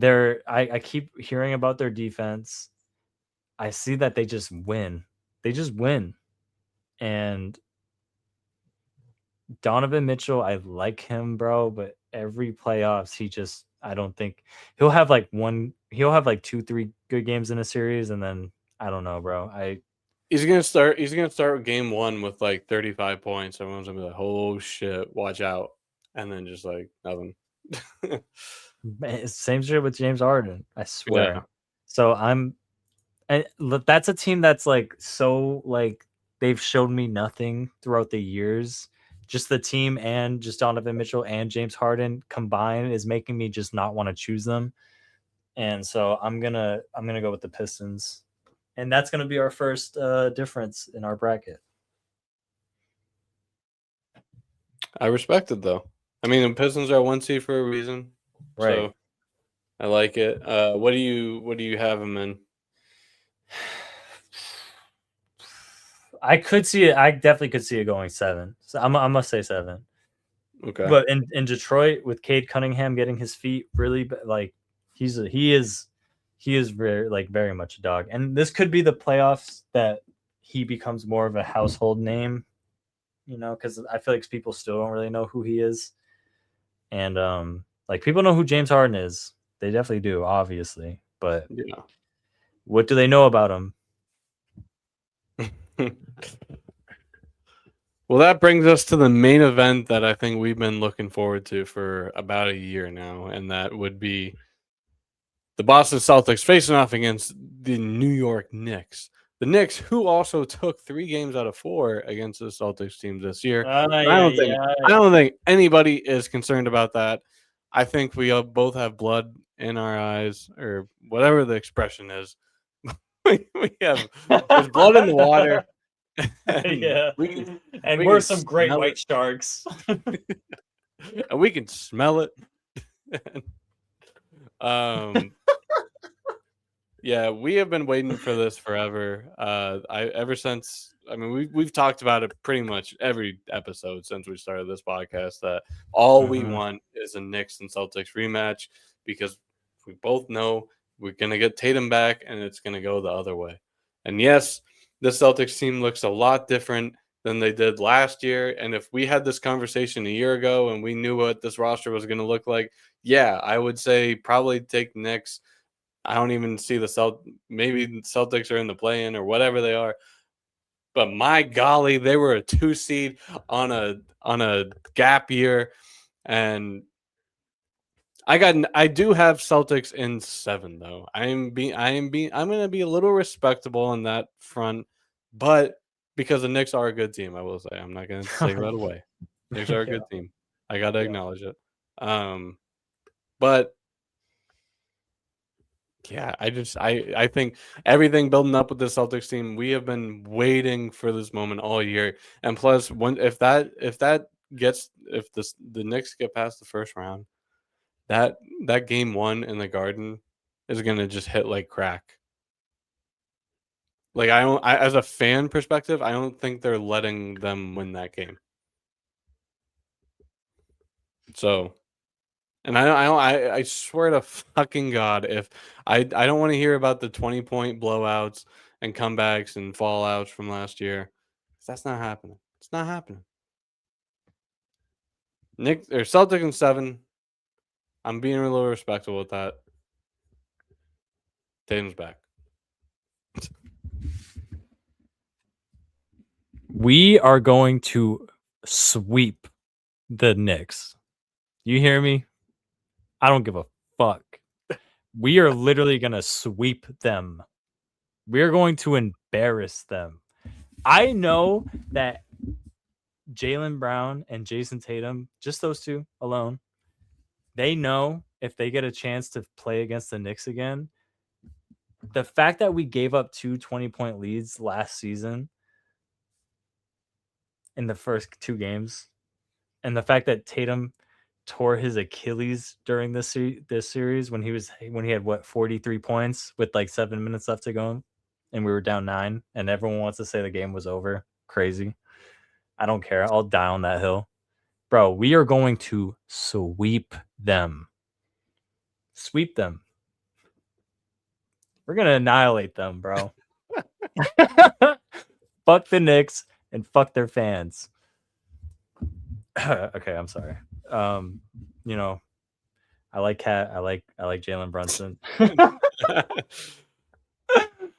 I keep hearing about their defense. I see that they just win. They just win. And Donovan Mitchell, I like him, bro, but every playoffs he just I don't think he'll have like 2, 3 good games in a series, and then I don't know, bro. He's gonna start. He's gonna start game one with like 35 points. Everyone's gonna be like, "Oh shit, watch out!" And then just like nothing. Same shit with James Harden, I Yeah, swear. So that's a team that's like so like they've shown me nothing throughout the years. Just the team and just Donovan Mitchell and James Harden combined is making me just not want to choose them. And so I'm gonna go with the Pistons. And that's gonna be our first difference in our bracket. I respect it though. I mean, the Pistons are 1 seed for a reason, Right. so I like it. What do you have them in? I could see it. I definitely could see it going 7. So I must say 7. Okay. But in Detroit with Cade Cunningham getting his feet really like he is very much a dog. And this could be the playoffs that he becomes more of a household name, because I feel like people still don't really know who he is. And like people know who James Harden is. They definitely do, obviously. But Yeah. what do they know about him? Well, that brings us to the main event that I think we've been looking forward to for about a year now, and that would be the Boston Celtics facing off against the New York Knicks. The Knicks, who also took 3 games out of 4 against the Celtics team this year. But Yeah, yeah. I don't think anybody is concerned about that. I think we both have blood in our eyes, or whatever the expression is. we have there's blood in the water, and Yeah. And we we're can some great smell white it, sharks. and we can smell it. um, Yeah, we have been waiting for this forever. Ever since, I mean, we've talked about it pretty much every episode since we started this podcast. That all we Mhm. want is a Knicks and Celtics rematch, because we both know we're gonna get Tatum back, and it's gonna go the other way. And yes, the Celtics team looks a lot different than they did last year. And if we had this conversation a year ago and we knew what this roster was gonna look like, yeah, I would say probably take Knicks. I don't even see maybe the Celtics are in the play-in or whatever they are. But my golly, they were a 2 seed on a gap year, and I do have Celtics in 7 though. I'm gonna be a little respectable on that front, but because the Knicks are a good team, I will say. I'm not gonna take that away. Knicks are a Yeah. good team. I gotta Yeah. acknowledge it. But yeah, I think everything building up with the Celtics team, we have been waiting for this moment all year. And plus, when if the Knicks get past the first round, that game one in the Garden is gonna just hit like crack. Like as a fan perspective, I don't think they're letting them win that game. So, and I swear to fucking God, if I don't want to hear about the 20-point blowouts and comebacks and fallouts from last year. 'Cause that's not happening. It's not happening. Nick or Celtic in 7. I'm being a little respectful with that. Tatum's back. We are going to sweep the Knicks. You hear me? I don't give a fuck. We are literally going to sweep them. We're going to embarrass them. I know that Jaylen Brown and Jason Tatum, just those two alone, they know if they get a chance to play against the Knicks again, the fact that we gave up 2 20-point leads last season in the first 2 games, and the fact that Tatum tore his Achilles during this series when he had what 43 points with like 7 minutes left to go, and we were down 9, and everyone wants to say the game was over. Crazy. I don't care. I'll die on that hill. Bro, we are going to sweep them. Sweep them. We're going to annihilate them, bro. Fuck the Knicks and fuck their fans. Okay, I'm sorry. You know, I like Cat. I like Jalen Brunson.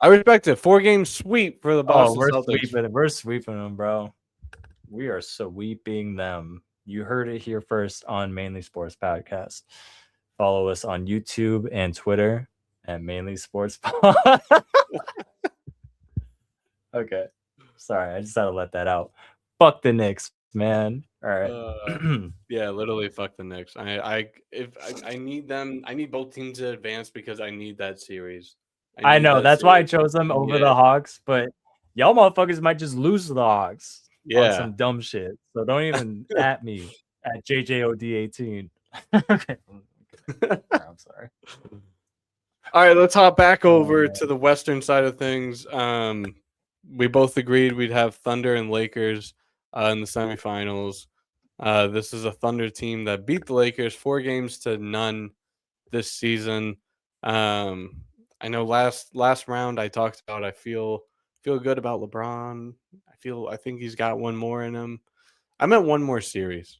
I respect it. 4-game sweep for the Boston Celtics. We're sweeping them, bro. We are sweeping them. You heard it here first on Mainly Sports Podcast. Follow us on YouTube and Twitter at Mainly Sports Pod. Okay. Sorry, I just had to let that out. Fuck the Knicks, man. All right. Yeah, literally fuck the Knicks. I need them. I need both teams to advance because I need that series. I know. That's why I chose them over the Hawks, but y'all motherfuckers might just lose to the Hawks on some dumb shit. So don't even at me at JJOD18. Okay. I'm sorry. All right, let's hop back over to the Western side of things. We both agreed we'd have Thunder and Lakers in the semifinals. This is a Thunder team that beat the Lakers 4-0 this season. I know last round I talked about I feel good about LeBron. I think he's got one more in him. I meant one more series.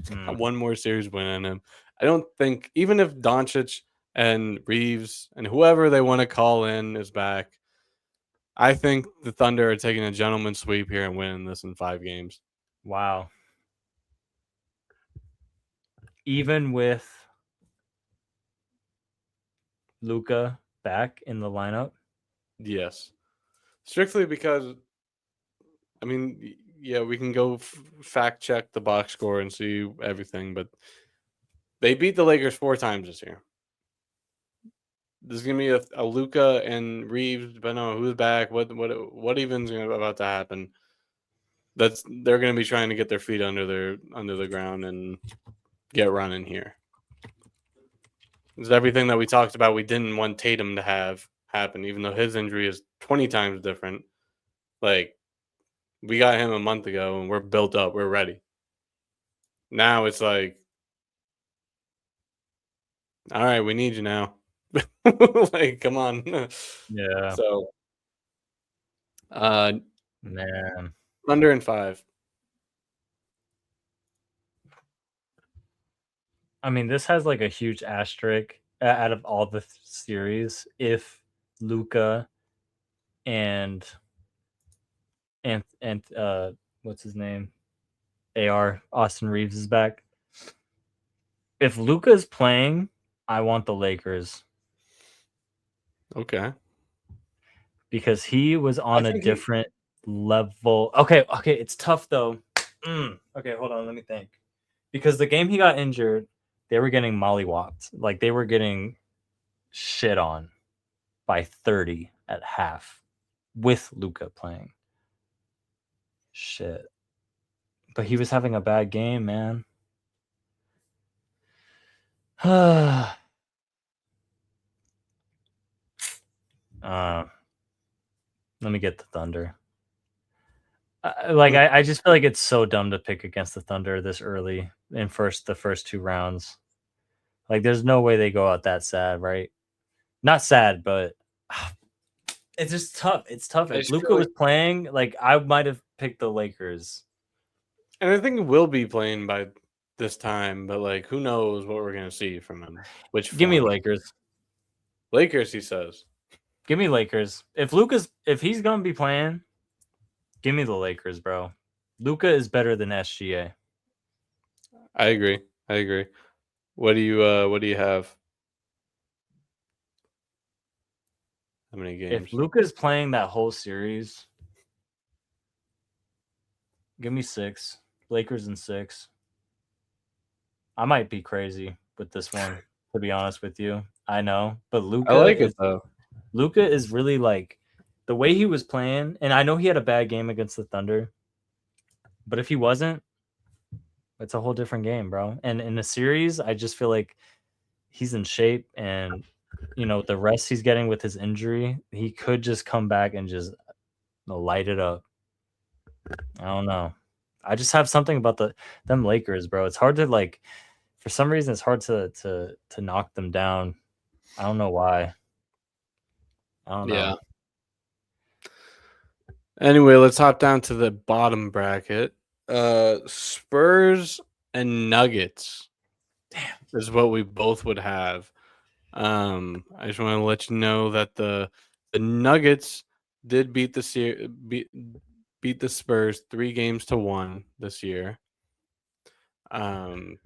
One more series win in him. I don't think even if Doncic and Reeves and whoever they want to call in is back, I think the Thunder are taking a gentleman's sweep here and winning this in 5 games. Wow. Even with Luka back in the lineup? Yes. Strictly because, I mean, yeah, we can go fact check the box score and see everything, but they beat the Lakers 4 times this year. There's gonna be a Luka and Reeves, depending on who's back, what even's about to happen. They're gonna be trying to get their feet under the ground and get running here. It's everything that we talked about. We didn't want Tatum to have happen, even though his injury is 20 times different. Like, we got him a month ago, and we're built up. We're ready. Now it's like, all right, we need you now. Like, come on. Yeah. So, man, Thunder in 5. I mean, this has like a huge asterisk out of all the series if Luka and what's his name? Austin Reeves is back. If Luka is playing, I want the Lakers. Okay. Because he was on a different level. Okay, it's tough though. Okay, hold on, let me think. Because the game he got injured, they were getting mollywopped. Like, they were getting shit on by 30 at half with Luka playing. Shit. But he was having a bad game, man. Let me get the Thunder. I just feel like it's so dumb to pick against the Thunder this early in the first 2 rounds. Like, there's no way they go out that sad, right? Not sad, but it's just tough. It's tough. If Luka was playing, like, I might have picked the Lakers. And I think we'll be playing by this time, but, like, who knows what we're going to see from him. Give me Lakers. Lakers, he says. Give me Lakers. If he's going to be playing, give me the Lakers, bro. Luka is better than SGA. I agree. What do you have? How many If games? Luka is playing that whole series, give me 6. Lakers in 6. I might be crazy with this one, to be honest with you. I know, but I like it though. Luka is really like the way he was playing, and I know he had a bad game against the Thunder, but if he wasn't, it's a whole different game, bro. And in the series, I just feel like he's in shape, and the rest he's getting with his injury, he could just come back and just light it up. I don't know. I just have something about them Lakers, bro. It's hard to like for some reason it's hard to knock them down. I don't know why. I don't Yeah. know. Anyway, let's hop down to the bottom bracket. Spurs and Nuggets. Damn. Is what we both would have. I just want to let you know that the Nuggets did beat beat the Spurs 3-1 this year. I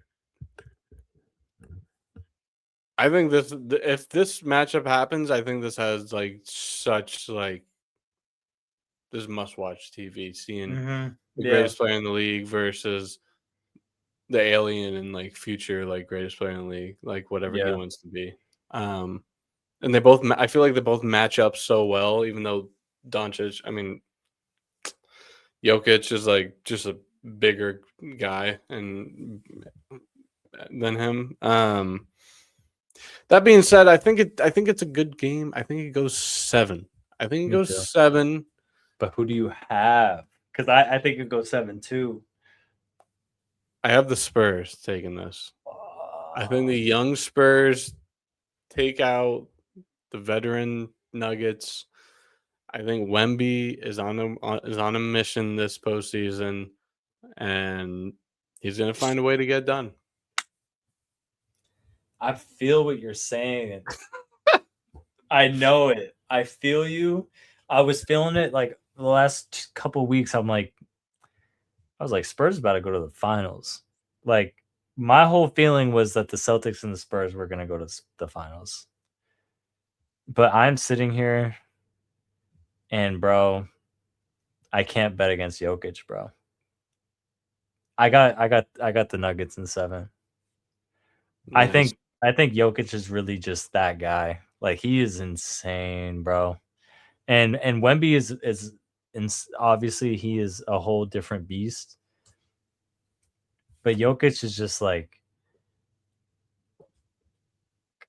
think if this matchup happens, I think this has like such like this must watch TV. Seeing the Yeah. greatest player in the league versus the alien and like future like greatest player in the league, like whatever he Yeah. wants to be. And they both, I feel like they both match up so well, even though Doncic, I mean, Jokic is like just a bigger guy and than him. That being said, I think it's a good game. I think it goes 7. I think it Me goes too. 7. But who do you have? Because I think it goes 7-2. I have the Spurs taking this. I think the young Spurs take out the veteran Nuggets. I think Wemby is on a mission this postseason, and he's gonna find a way to get done. I feel what you're saying. I know it. I feel you. I was feeling it like the last couple weeks. I was like, Spurs about to go to the finals. Like my whole feeling was that the Celtics and the Spurs were going to go to the finals. But I'm sitting here and bro, I can't bet against Jokic, bro. I got the Nuggets in 7. I Nice. think I think Jokic is really just that guy. Like he is insane, bro. And Wemby is obviously he is a whole different beast. But Jokic is just like,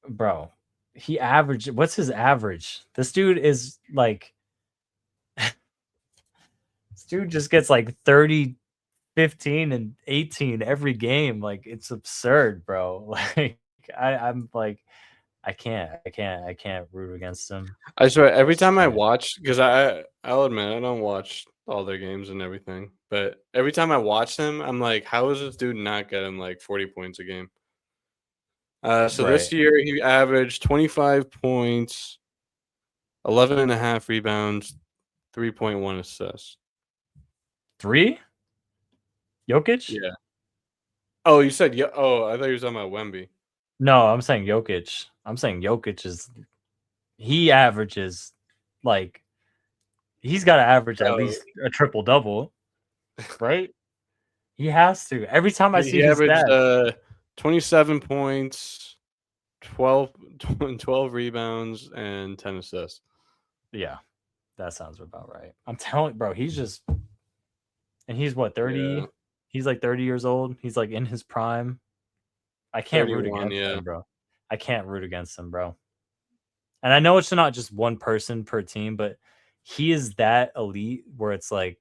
bro, he averaged what's his average? This dude is like this dude just gets like 30, 15, and 18 every game. Like it's absurd, bro. Like I'm like I can't root against him. I swear, every Just time I can't. watch, because I'll admit I don't watch all their games and everything, but every time I watch them, I'm like, how is this dude not getting like 40 points a game? So this Right. year he averaged 25 points, 11 and a half rebounds, 3.1 assists. 3? Jokic? Yeah. Oh, you said yeah. Oh, I thought you were talking about Wemby. No, I'm saying Jokic. I'm saying Jokic is he averages like he's got to average at Oh, least a triple double, right? He has to. Every time I see he his averaged stats. 27 points, 12, 12 rebounds, and 10 assists. Yeah, that sounds about right. I'm telling bro, he's just and he's what, Yeah, 30? He's like 30 years old. He's like in his prime. I can't root 31. against Yeah, him, bro. I can't root against him, bro. And I know it's not just one person per team, but he is that elite where it's like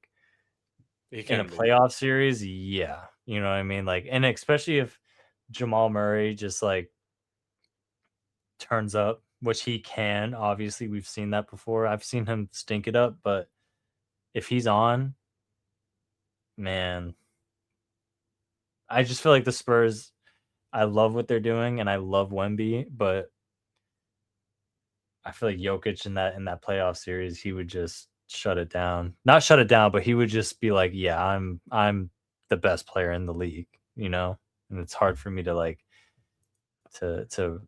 he in a can be. playoff series, yeah. You know what I mean? Like, and especially if Jamal Murray just like turns up, which he can. Obviously, we've seen that before. I've seen him stink it up, but if he's on, man, I just feel like the Spurs. I love what they're doing, and I love Wemby, but I feel like Jokic in that playoff series, he would just shut it down. Not shut it down, but he would just be like, "Yeah, I'm the best player in the league," you know. And it's hard for me to like to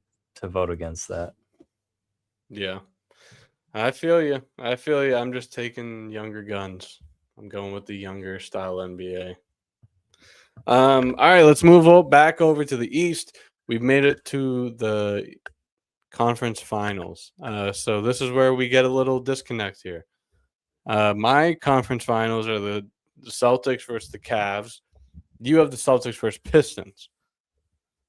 vote against that. Yeah. I feel you. I feel you. I'm just taking younger guns. I'm going with the younger style NBA. All right, let's move back over to the East. We've made it to the conference finals. So this is where we get a little disconnect here. My conference finals are the Celtics versus the Cavs. You have the Celtics versus Pistons.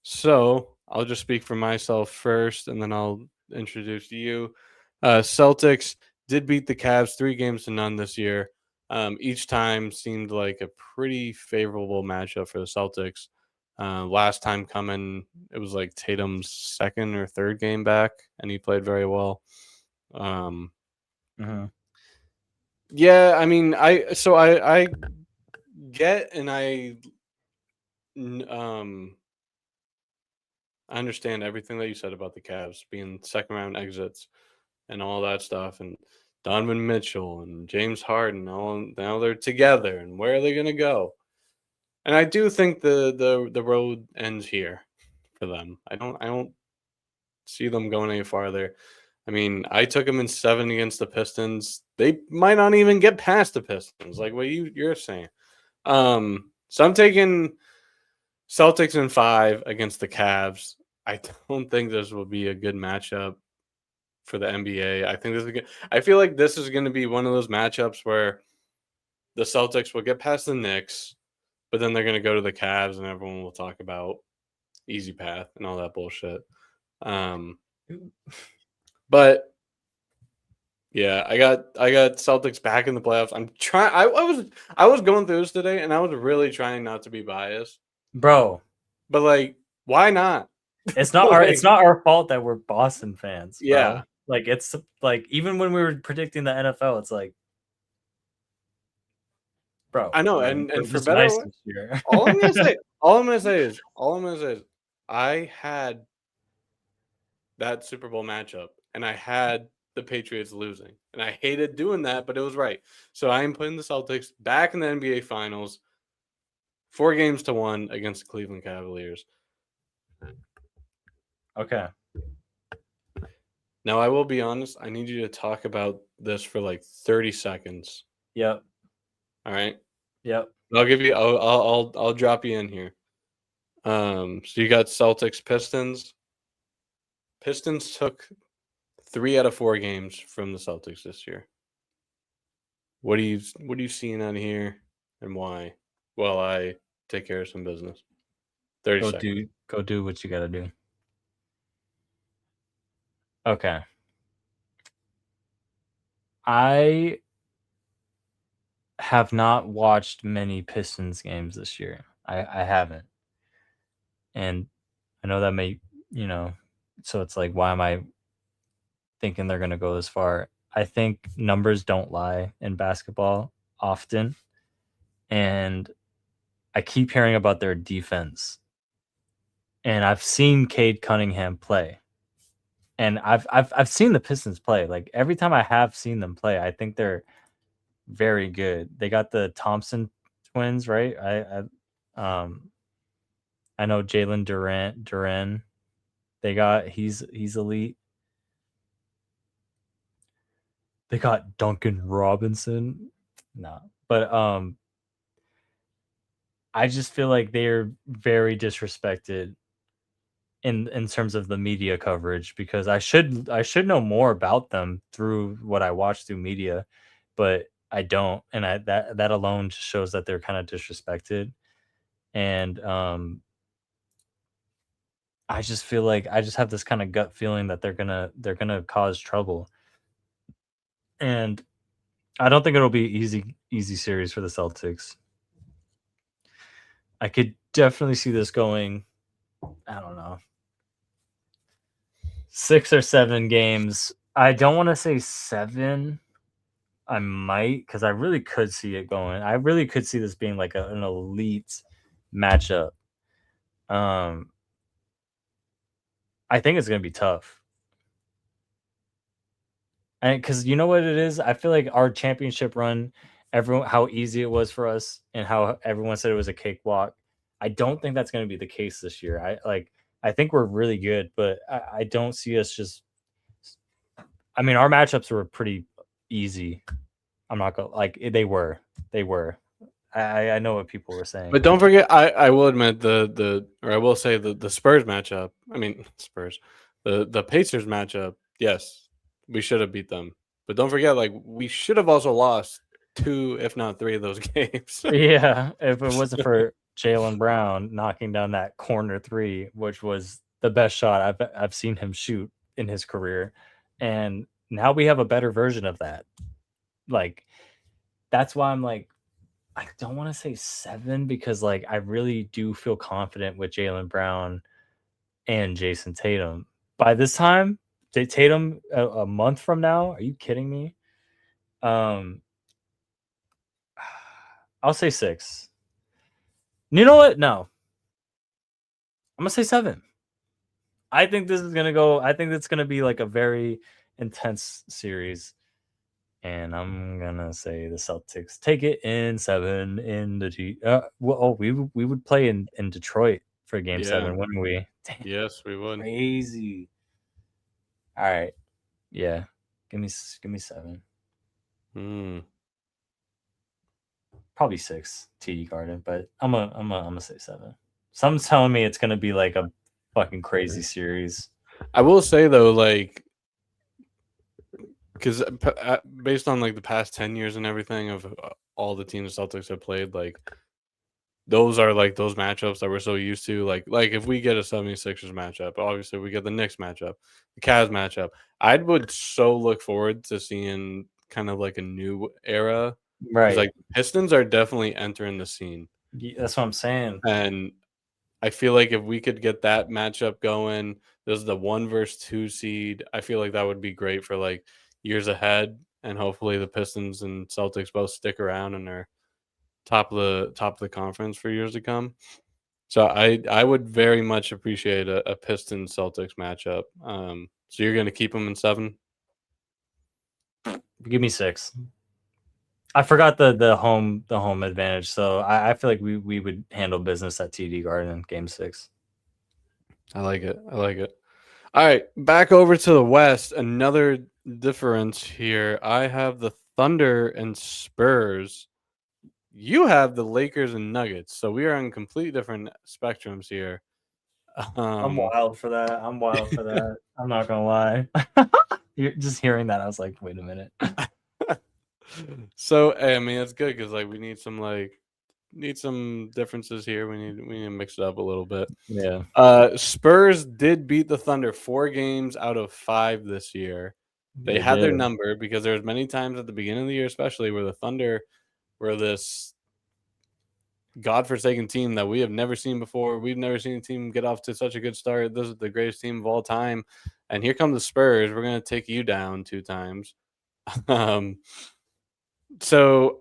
So I'll just speak for myself first, and then I'll introduce you. Celtics did beat the Cavs 3-0 this year. Each time seemed like a pretty favorable matchup for the Celtics. Last time coming, it was like Tatum's second or third game back, and he played very well. Yeah, I mean, I get and I understand everything that you said about the Cavs being second round exits and all that stuff, and Donovan Mitchell and James Harden. All now they're together, and where are they going to go? And I do think the road ends here for them. I don't see them going any farther. I mean, I took them in 7 against the Pistons. They might not even get past the Pistons, like what you're saying. So I'm taking Celtics in 5 against the Cavs. I don't think this will be a good matchup for the NBA. I think this is good. I feel like this is going to be one of those matchups where the Celtics will get past the Knicks, but then they're going to go to the Cavs, and everyone will talk about easy path and all that bullshit. But yeah, I got Celtics back in the playoffs. I'm trying. I was going through this today, and I was really trying not to be biased, Bro. But like, why not? It's not our fault that we're Boston fans. Bro. Yeah, like it's like even when we were predicting the NFL, it's like, bro. I know, like, and for just better, nice this year. all I'm gonna say is, I had that Super Bowl matchup, and I had the Patriots losing, and I hated doing that, but it was right. So I am putting the Celtics back in the NBA Finals, 4-1 against the Cleveland Cavaliers. Okay. Now I will be honest. I need you to talk about this for like 30 seconds. Yep. All right. Yep. I'll give you. I'll drop you in here. So you got Celtics Pistons. Pistons took 3 out of 4 games from the Celtics this year. What are you seeing on here, and why? While I take care of some business. 30 seconds. Go do what you gotta do. Okay. I have not watched many Pistons games this year. I haven't. And I know that may, so it's like, why am I thinking they're going to go this far? I think numbers don't lie in basketball often. And I keep hearing about their defense. And I've seen Cade Cunningham play. And I've seen the Pistons play. Like every time I have seen them play, I think they're very good. They got the Thompson twins, right? I know Jalen Duran. He's elite. They got Duncan Robinson. No. But I just feel like they're very disrespected in terms of the media coverage, because I should know more about them through what I watch through media, but I don't, and that alone just shows that they're kind of disrespected. And I just feel like I just have this kind of gut feeling that they're gonna cause trouble, and I don't think it'll be easy series for the Celtics. I could definitely see this going, I don't know, 6 or 7 games. I don't want to say 7. I might, because I really could see it going. I really could see this being like an elite matchup. I think it's gonna be tough. And because you know what it is, I feel like our championship run, everyone, how easy it was for us, and how everyone said it was a cakewalk. I don't think that's going to be the case this year. I think we're really good, but I don't see us just. I mean, our matchups were pretty easy. I'm not gonna like they were. I know what people were saying. But don't forget, I will admit I will say the Spurs matchup. I mean Spurs, the Pacers matchup. Yes, we should have beat them. But don't forget, like we should have also lost two, if not three, of those games. Yeah, if it wasn't for Jaylen Brown knocking down that corner three, which was the best shot I've seen him shoot in his career, and now we have a better version of that. Like that's why I'm like, I don't want to say 7 because like I really do feel confident with Jaylen Brown and Jason Tatum. By this time, Tatum a month from now, are you kidding me? Um, I'll say 6. You know what? No, I'm gonna say 7. I think this is gonna go. I think it's gonna be like a very intense series, and I'm gonna say the Celtics take it in 7 in the G. Well, oh, we would play in Detroit for Game Yeah. 7, wouldn't we? Damn, Yes, we would. crazy. All right, yeah, give me 7. Mm. Probably 6 TD Garden, but I'm gonna say 7. Some's telling me it's gonna be like a fucking crazy series. I will say though, like, because based on like the past 10 years and everything of all the teams the Celtics have played, like those are like those matchups that we're so used to. Like if we get a 76ers matchup, obviously we get the Knicks matchup, the Cavs matchup. I would so look forward to seeing kind of like a new era because Right. like Pistons are definitely entering the scene, That's what I'm saying. and I feel like if we could get that matchup going, this is the 1 versus 2 seed. I feel like that would be great for like years ahead, and hopefully the Pistons and Celtics both stick around and are top of the conference for years to come. So I would very much appreciate a Pistons Celtics matchup. So you're going to keep them in 7? Give me 6. I forgot the home advantage, so I feel like we would handle business at TD Garden Game 6. I like it. I like it. All right, back over to the West. Another difference here. I have the Thunder and Spurs. You have the Lakers and Nuggets. So we are on completely different spectrums here. I'm Um, wild for that. I'm wild for that. I'm not gonna lie. Just hearing that, I was like, wait a minute. so I mean, it's good because like we need some differences here. We need to mix it up a little bit. Yeah. Spurs did beat the Thunder 4 games out of 5 this year. They They had their did. number because there was many times at the beginning of the year, especially where the Thunder were this godforsaken team that we have never seen before. We've never seen a team get off to such a good start. This is the greatest team of all time. And here come the Spurs. We're going to take you down 2 times. Um, so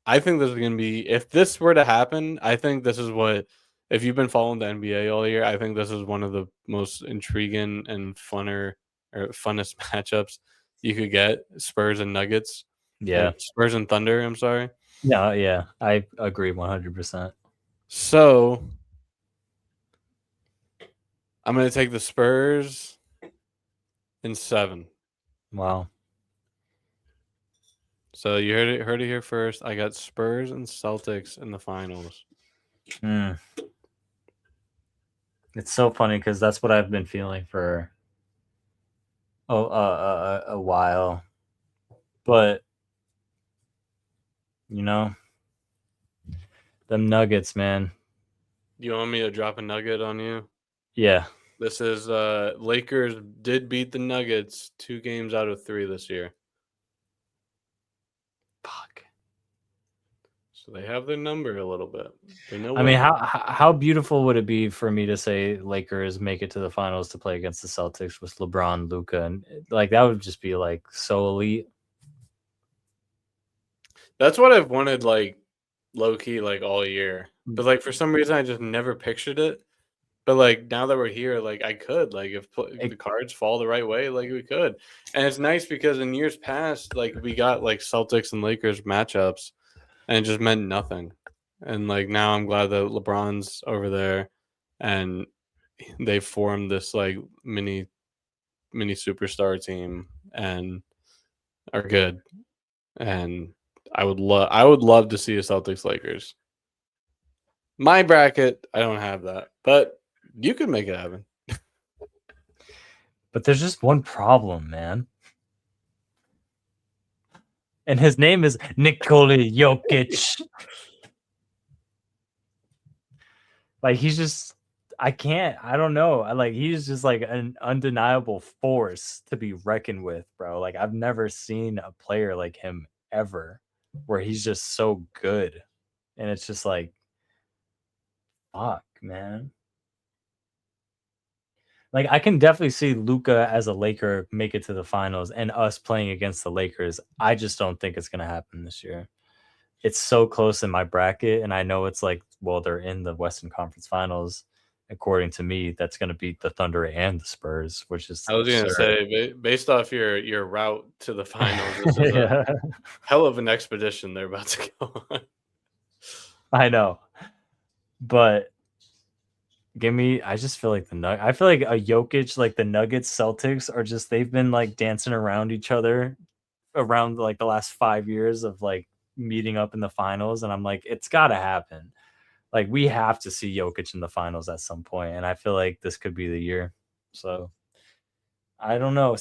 I think this is going to be, if this were to happen, I think this is what, if you've been following the NBA all year, I think this is one of the most intriguing and funnest matchups you could get. Spurs and Nuggets, or Yeah. Spurs and Thunder. I'm sorry. Yeah. Yeah. I agree 100%. So I'm going to take the Spurs in 7. Wow. So you heard it here first. I got Spurs and Celtics in the finals. Mm. It's so funny because that's what I've been feeling for a while. But you know, them Nuggets, man. You want me to drop a nugget on you? Yeah. This is Lakers did beat the Nuggets 2 games out of 3 this year. Fuck. So they have their number a little bit. They know I mean, what- how beautiful would it be for me to say Lakers make it to the finals to play against the Celtics with LeBron, Luca, and like that would just be like so elite. That's what I've wanted, like low key, like all year. But like for some reason, I just never pictured it. But like now that we're here, like I could, like if the cards fall the right way, like we could. And it's nice because in years past, like we got like Celtics and Lakers matchups, and it just meant nothing. And like now I'm glad that LeBron's over there, and they formed this like mini superstar team and are good. And I would love to see a Celtics Lakers. My bracket, I don't have that, but you could make it happen. But there's just one problem, man. And his name is Nikola Jokic. Like he's just I don't know. He's just like an undeniable force to be reckoned with, bro. Like I've never seen a player like him ever where he's just so good. And it's just like fuck, man. Like I can definitely see Luca as a Laker make it to the finals and us playing against the Lakers. I just don't think it's gonna happen this year. It's so close in my bracket, and I know it's like, well, they're in the Western Conference Finals. According to me, that's gonna beat the Thunder and the Spurs, which is I was gonna absurd. say, based off your route to the finals, this is a Yeah, hell of an expedition they're about to go on. I know, but I just feel like I feel like a Jokic, like the Nuggets, Celtics are just they've been like dancing around each other around like the last 5 years of like meeting up in the finals, and I'm like, it's got to happen. Like we have to see Jokic in the finals at some point, and I feel like this could be the year. So I don't know.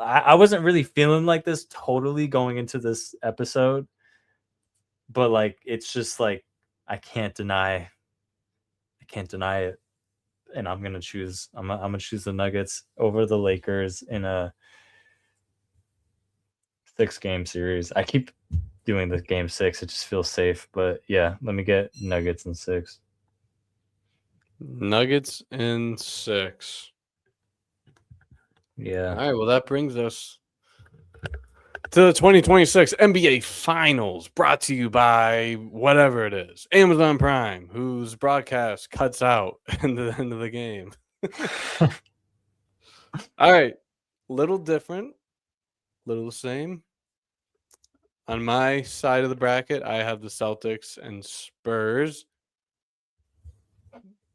I wasn't really feeling like this totally going into this episode, but like it's just like I can't deny it, and I'm gonna choose the Nuggets over the Lakers in a 6-game series. I keep doing the game 6; it just feels safe. But yeah, let me get Nuggets in 6. Nuggets in 6. All Yeah. right, well that brings us to the 2026 NBA Finals, brought to you by whatever it is, Amazon Prime, whose broadcast cuts out at the end of the game. All right, little different, little the same. On my side of the bracket, I have the Celtics and Spurs.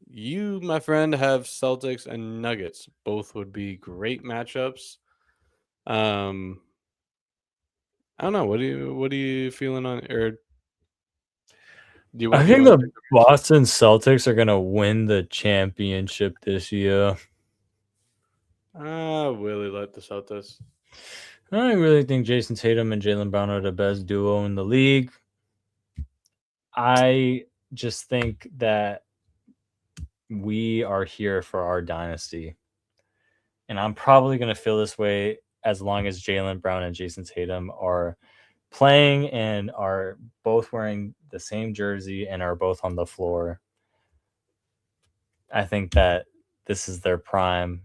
You, my friend, have Celtics and Nuggets. Both would be great matchups. I don't know. What are you feeling on, or do you I want think to the take the first? Boston Celtics are gonna win the championship this year. Willie let the Celtics. I really think Jason Tatum and Jalen Brown are the best duo in the league. I just think that we are here for our dynasty. And I'm probably going to feel this way as long as Jalen Brown and Jason Tatum are playing and are both wearing the same jersey and are both on the floor. I think that this is their prime.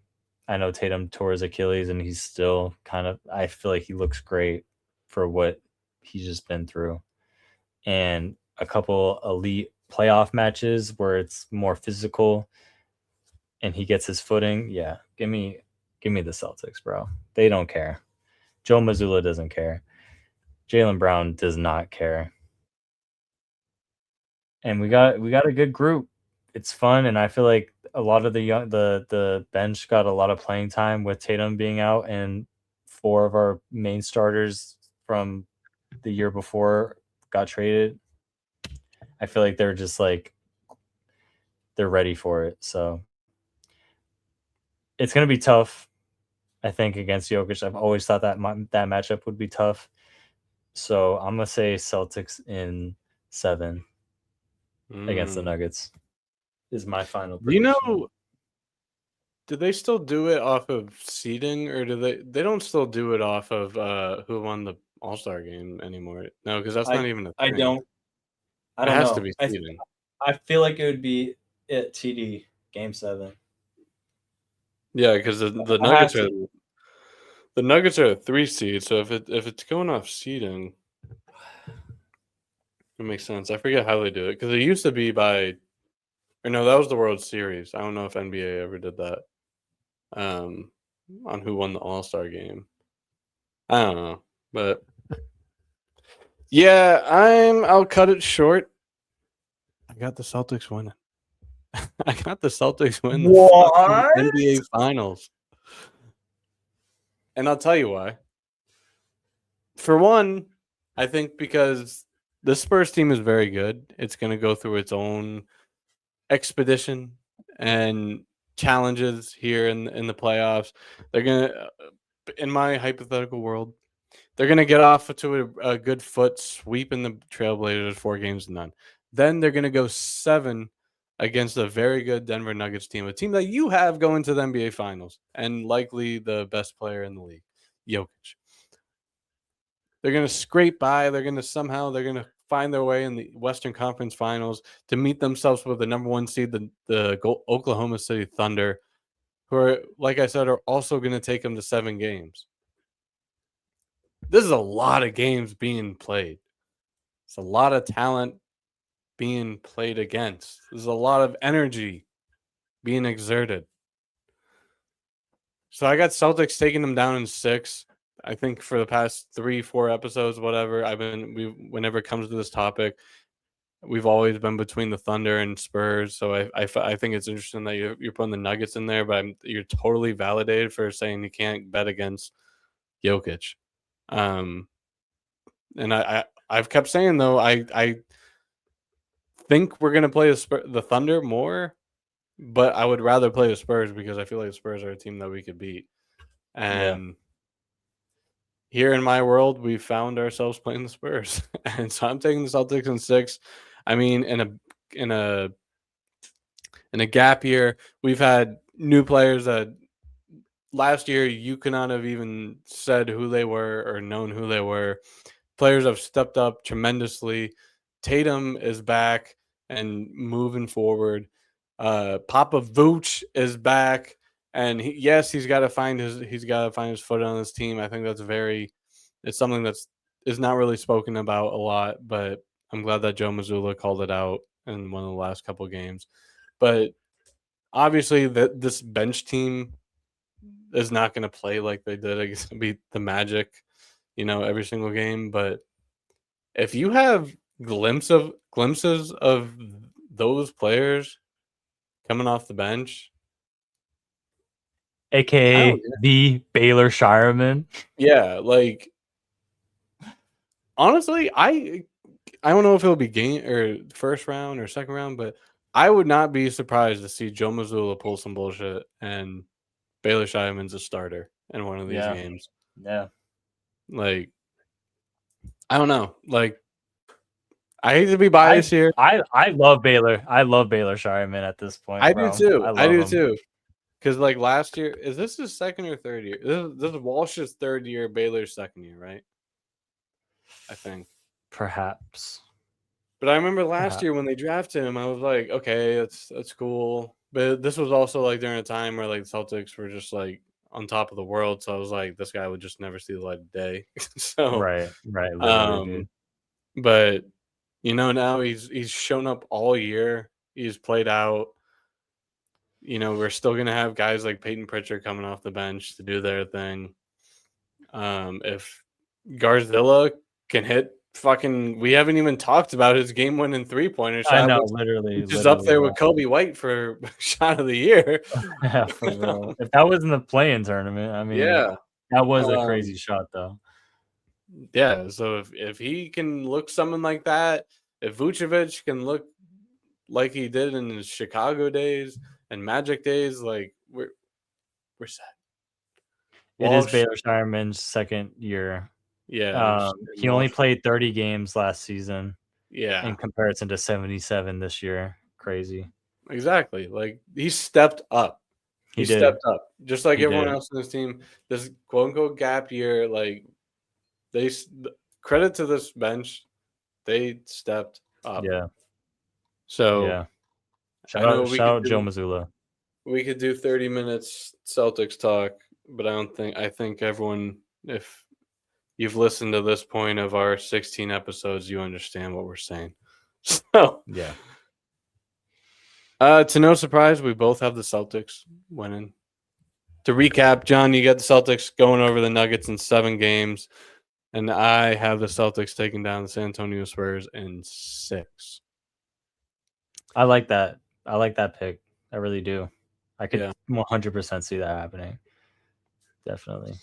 I know Tatum tore his Achilles and he's still I feel like he looks great for what he's just been through. And a couple elite playoff matches where it's more physical and he gets his footing. Yeah, give me the Celtics, bro. They don't care. Joe Mazzulla doesn't care. Jalen Brown does not care. And we got a good group. It's fun, and I feel like a lot of the bench got a lot of playing time with Tatum being out, and 4 of our main starters from the year before got traded. I feel like they're just like they're ready for it. So it's gonna be tough, I think, against Jokic. I've always thought that that matchup would be tough. So I'm gonna say Celtics in 7 against the Nuggets is my final You prediction. know, do they still do it off of seeding, or do they don't still do it off of who won the All-Star game anymore? No, because that's not even a I thing. don't I It don't has to know. be seeding. I feel like it would be at TD game 7. Yeah, because the I have Nuggets to are be. the Nuggets are a 3 seed, so if it's going off seeding, it makes sense. I forget how they do it because it used to be by, or no, that was the World Series. I don't know if NBA ever did that. Um, on who won the All-Star game. I don't know, but yeah, I'll cut it short. I got the Celtics winning. I got the Celtics win the fucking What? NBA Finals. And I'll tell you why. For one, I think because the Spurs team is very good. It's going to go through its own expedition and challenges here in the playoffs. They're going to, in my hypothetical world, they're going to get off to a good foot, sweeping the Trailblazers 4-0. Then they're going to go 7 against a very good Denver Nuggets team, a team that you have going to the NBA Finals and likely the best player in the league, Jokic. They're going to scrape by. They're going to find their way in the Western Conference Finals to meet themselves with the number 1 seed, the Oklahoma City Thunder, who are, like I said, are also going to take them to 7 games. This is a lot of games being played. It's a lot of talent being played against. There's a lot of energy being exerted. So I got Celtics taking them down in 6. I think for the past 3-4 episodes, whatever, whenever it comes to this topic, we've always been between the Thunder and Spurs. So I think it's interesting that you're putting the Nuggets in there, but you're totally validated for saying you can't bet against Jokic. And I've kept saying though, I think we're gonna play the Thunder more, but I would rather play the Spurs because I feel like the Spurs are a team that we could beat. And here in my world, we found ourselves playing the Spurs, and so I'm taking the Celtics in 6. I mean, in a gap year, we've had new players that last year you could not have even said who they were or known who they were. Players have stepped up tremendously. Tatum is back and moving forward. Papa Vooch is back, and he's got to find his foot on this team. I think it's something that's is not really spoken about a lot, but I'm glad that Joe Mazzulla called it out in one of the last couple games. But obviously, this bench team is not going to play like they did against the Magic, every single game. But if you have glimpses of those players coming off the bench, AKA the Baylor Shireman. Yeah, like honestly, I don't know if it'll be game or first round or second round, but I would not be surprised to see Joe Mazzulla pull some bullshit and Baylor Shireman's a starter in one of these games. Yeah. Like, I don't know. Like, I hate to be biased here. I love Baylor. I love Baylor Shireman at this point. I bro. do too. I do him. too. Because like last year, is this his second or third year? This is Walsh's third year, Baylor's second year, right? I think. Perhaps. But I remember last year when they drafted him, I was like, okay, that's cool. But this was also like during a time where like the Celtics were just like on top of the world. So I was like, this guy would just never see the light of day. So right, literally, dude. But now he's shown up all year. He's played out. We're still gonna have guys like Peyton Pritchard coming off the bench to do their thing. If Garzilla can hit we haven't even talked about his game-winning 3-pointer shot. I know, literally. Which is up there with Kobe White for shot of the year. Yeah, for real. If that was in the play-in tournament, I mean, that was a crazy shot, though. Yeah, so if he can look something like that, if Vucevic can look like he did in his Chicago days and Magic days, like we're set. It is Baylor Shireman's second year. Yeah, he only played 30 games last season. Yeah, in comparison to 77 this year. Crazy. Exactly. Like he stepped up. He stepped up, just like everyone else in this team. This quote unquote gap year, like credit to this bench, they stepped up. Yeah. So shout out Joe Mazzulla. We could do 30 minutes Celtics talk, but I think everyone, if you've listened to this point of our 16 episodes, you understand what we're saying. So yeah. To no surprise, we both have the Celtics winning. To recap, John, you got the Celtics going over the Nuggets in 7 games, and I have the Celtics taking down the San Antonio Spurs in 6. I like that. I like that pick. I really do. I could Yeah. 100% see that happening. Definitely.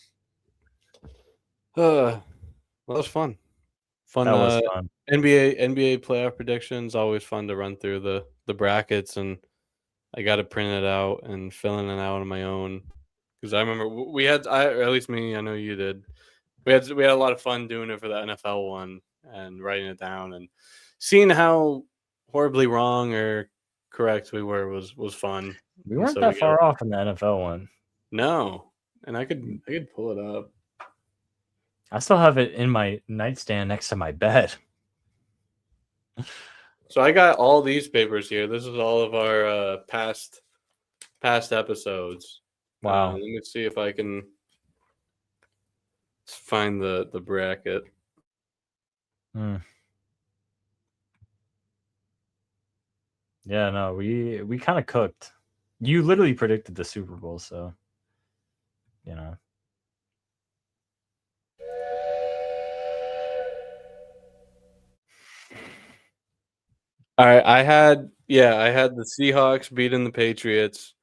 Well, that was fun. Fun. That was fun. NBA playoff predictions. Always fun to run through the brackets, and I got to print it out and filling it out on my own because I remember we had. Or at least me. I know you did. We had a lot of fun doing it for the NFL one and writing it down and seeing how horribly wrong or correct we were was fun. We And weren't so that we far got off in the NFL one. no, and I could pull it up. I still have it in my nightstand next to my bed. So I got all these papers here. This is all of our past episodes. Wow. Let me see if I can find the bracket. Yeah, no, we kind of cooked. You literally predicted the Super Bowl, so you know. All right, I had the Seahawks beating the Patriots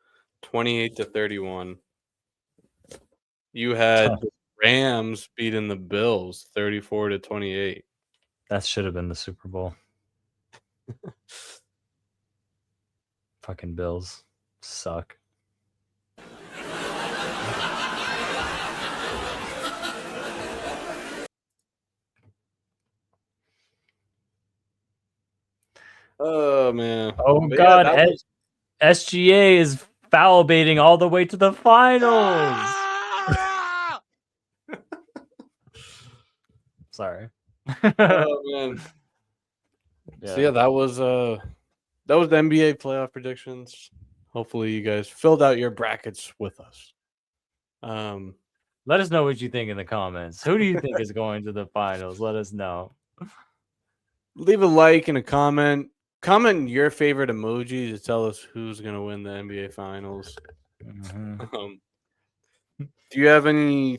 28-31. You had the Rams beating the Bills 34-28. That should have been the Super Bowl. Fucking Bills suck. Oh man. Oh But god, yeah, that was... SGA is foul baiting all the way to the finals. Sorry. Oh man. Yeah. So yeah, that was the NBA playoff predictions. Hopefully you guys filled out your brackets with us. Let us know what you think in the comments. Who do you think is going to the finals? Let us know. Leave a like and a comment. Comment your favorite emoji to tell us who's going to win the NBA finals. Mm-hmm. Do you have any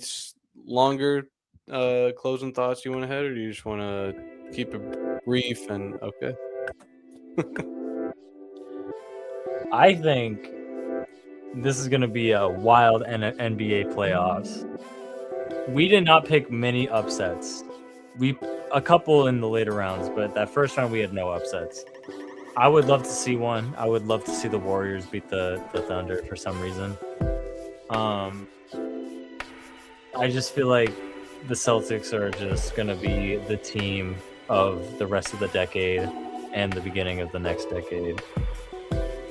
longer closing thoughts you want to head, or do you just want to keep it brief and okay? I think this is going to be a wild NBA playoffs. We did not pick many upsets. A couple in the later rounds, but that first round we had no upsets. I would love to see one. I would love to see the Warriors beat the Thunder for some reason. I just feel like the Celtics are just going to be the team of the rest of the decade and the beginning of the next decade.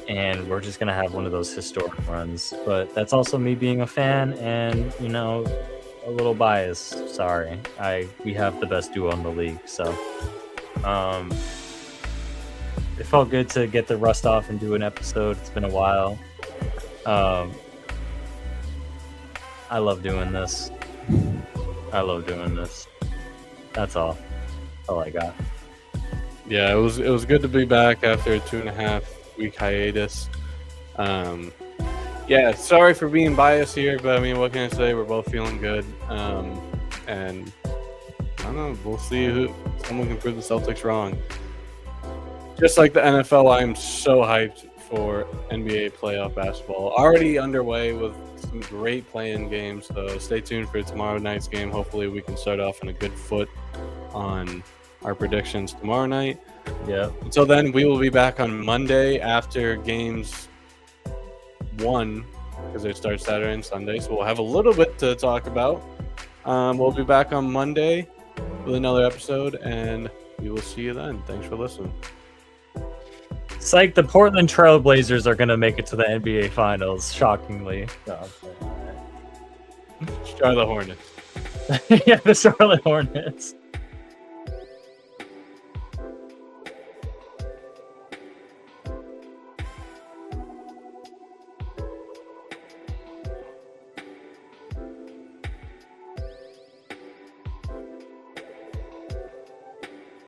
And we're just going to have one of those historic runs. But that's also me being a fan and, you know, a little biased. Sorry. We have the best duo in the league. So it felt good to get the rust off and do an episode. It's been a while. I love doing this. That's all I got. Yeah, it was good to be back after a 2.5 week hiatus. Yeah, sorry for being biased here, but I mean, what can I say? We're both feeling good. And I don't know, we'll see who someone can prove the Celtics wrong. Just like the NFL, I'm so hyped for NBA playoff basketball. Already underway with some great play-in games, so stay tuned for tomorrow night's game. Hopefully we can start off on a good foot on our predictions tomorrow night. Yeah. Until then, we will be back on Monday after games 1, because they start Saturday and Sunday, so we'll have a little bit to talk about. We'll be back on Monday with another episode, and we will see you then. Thanks for listening. Psych, the Portland Trailblazers are going to make it to the NBA Finals, shockingly. Charlotte Hornets. Yeah, the Charlotte Hornets.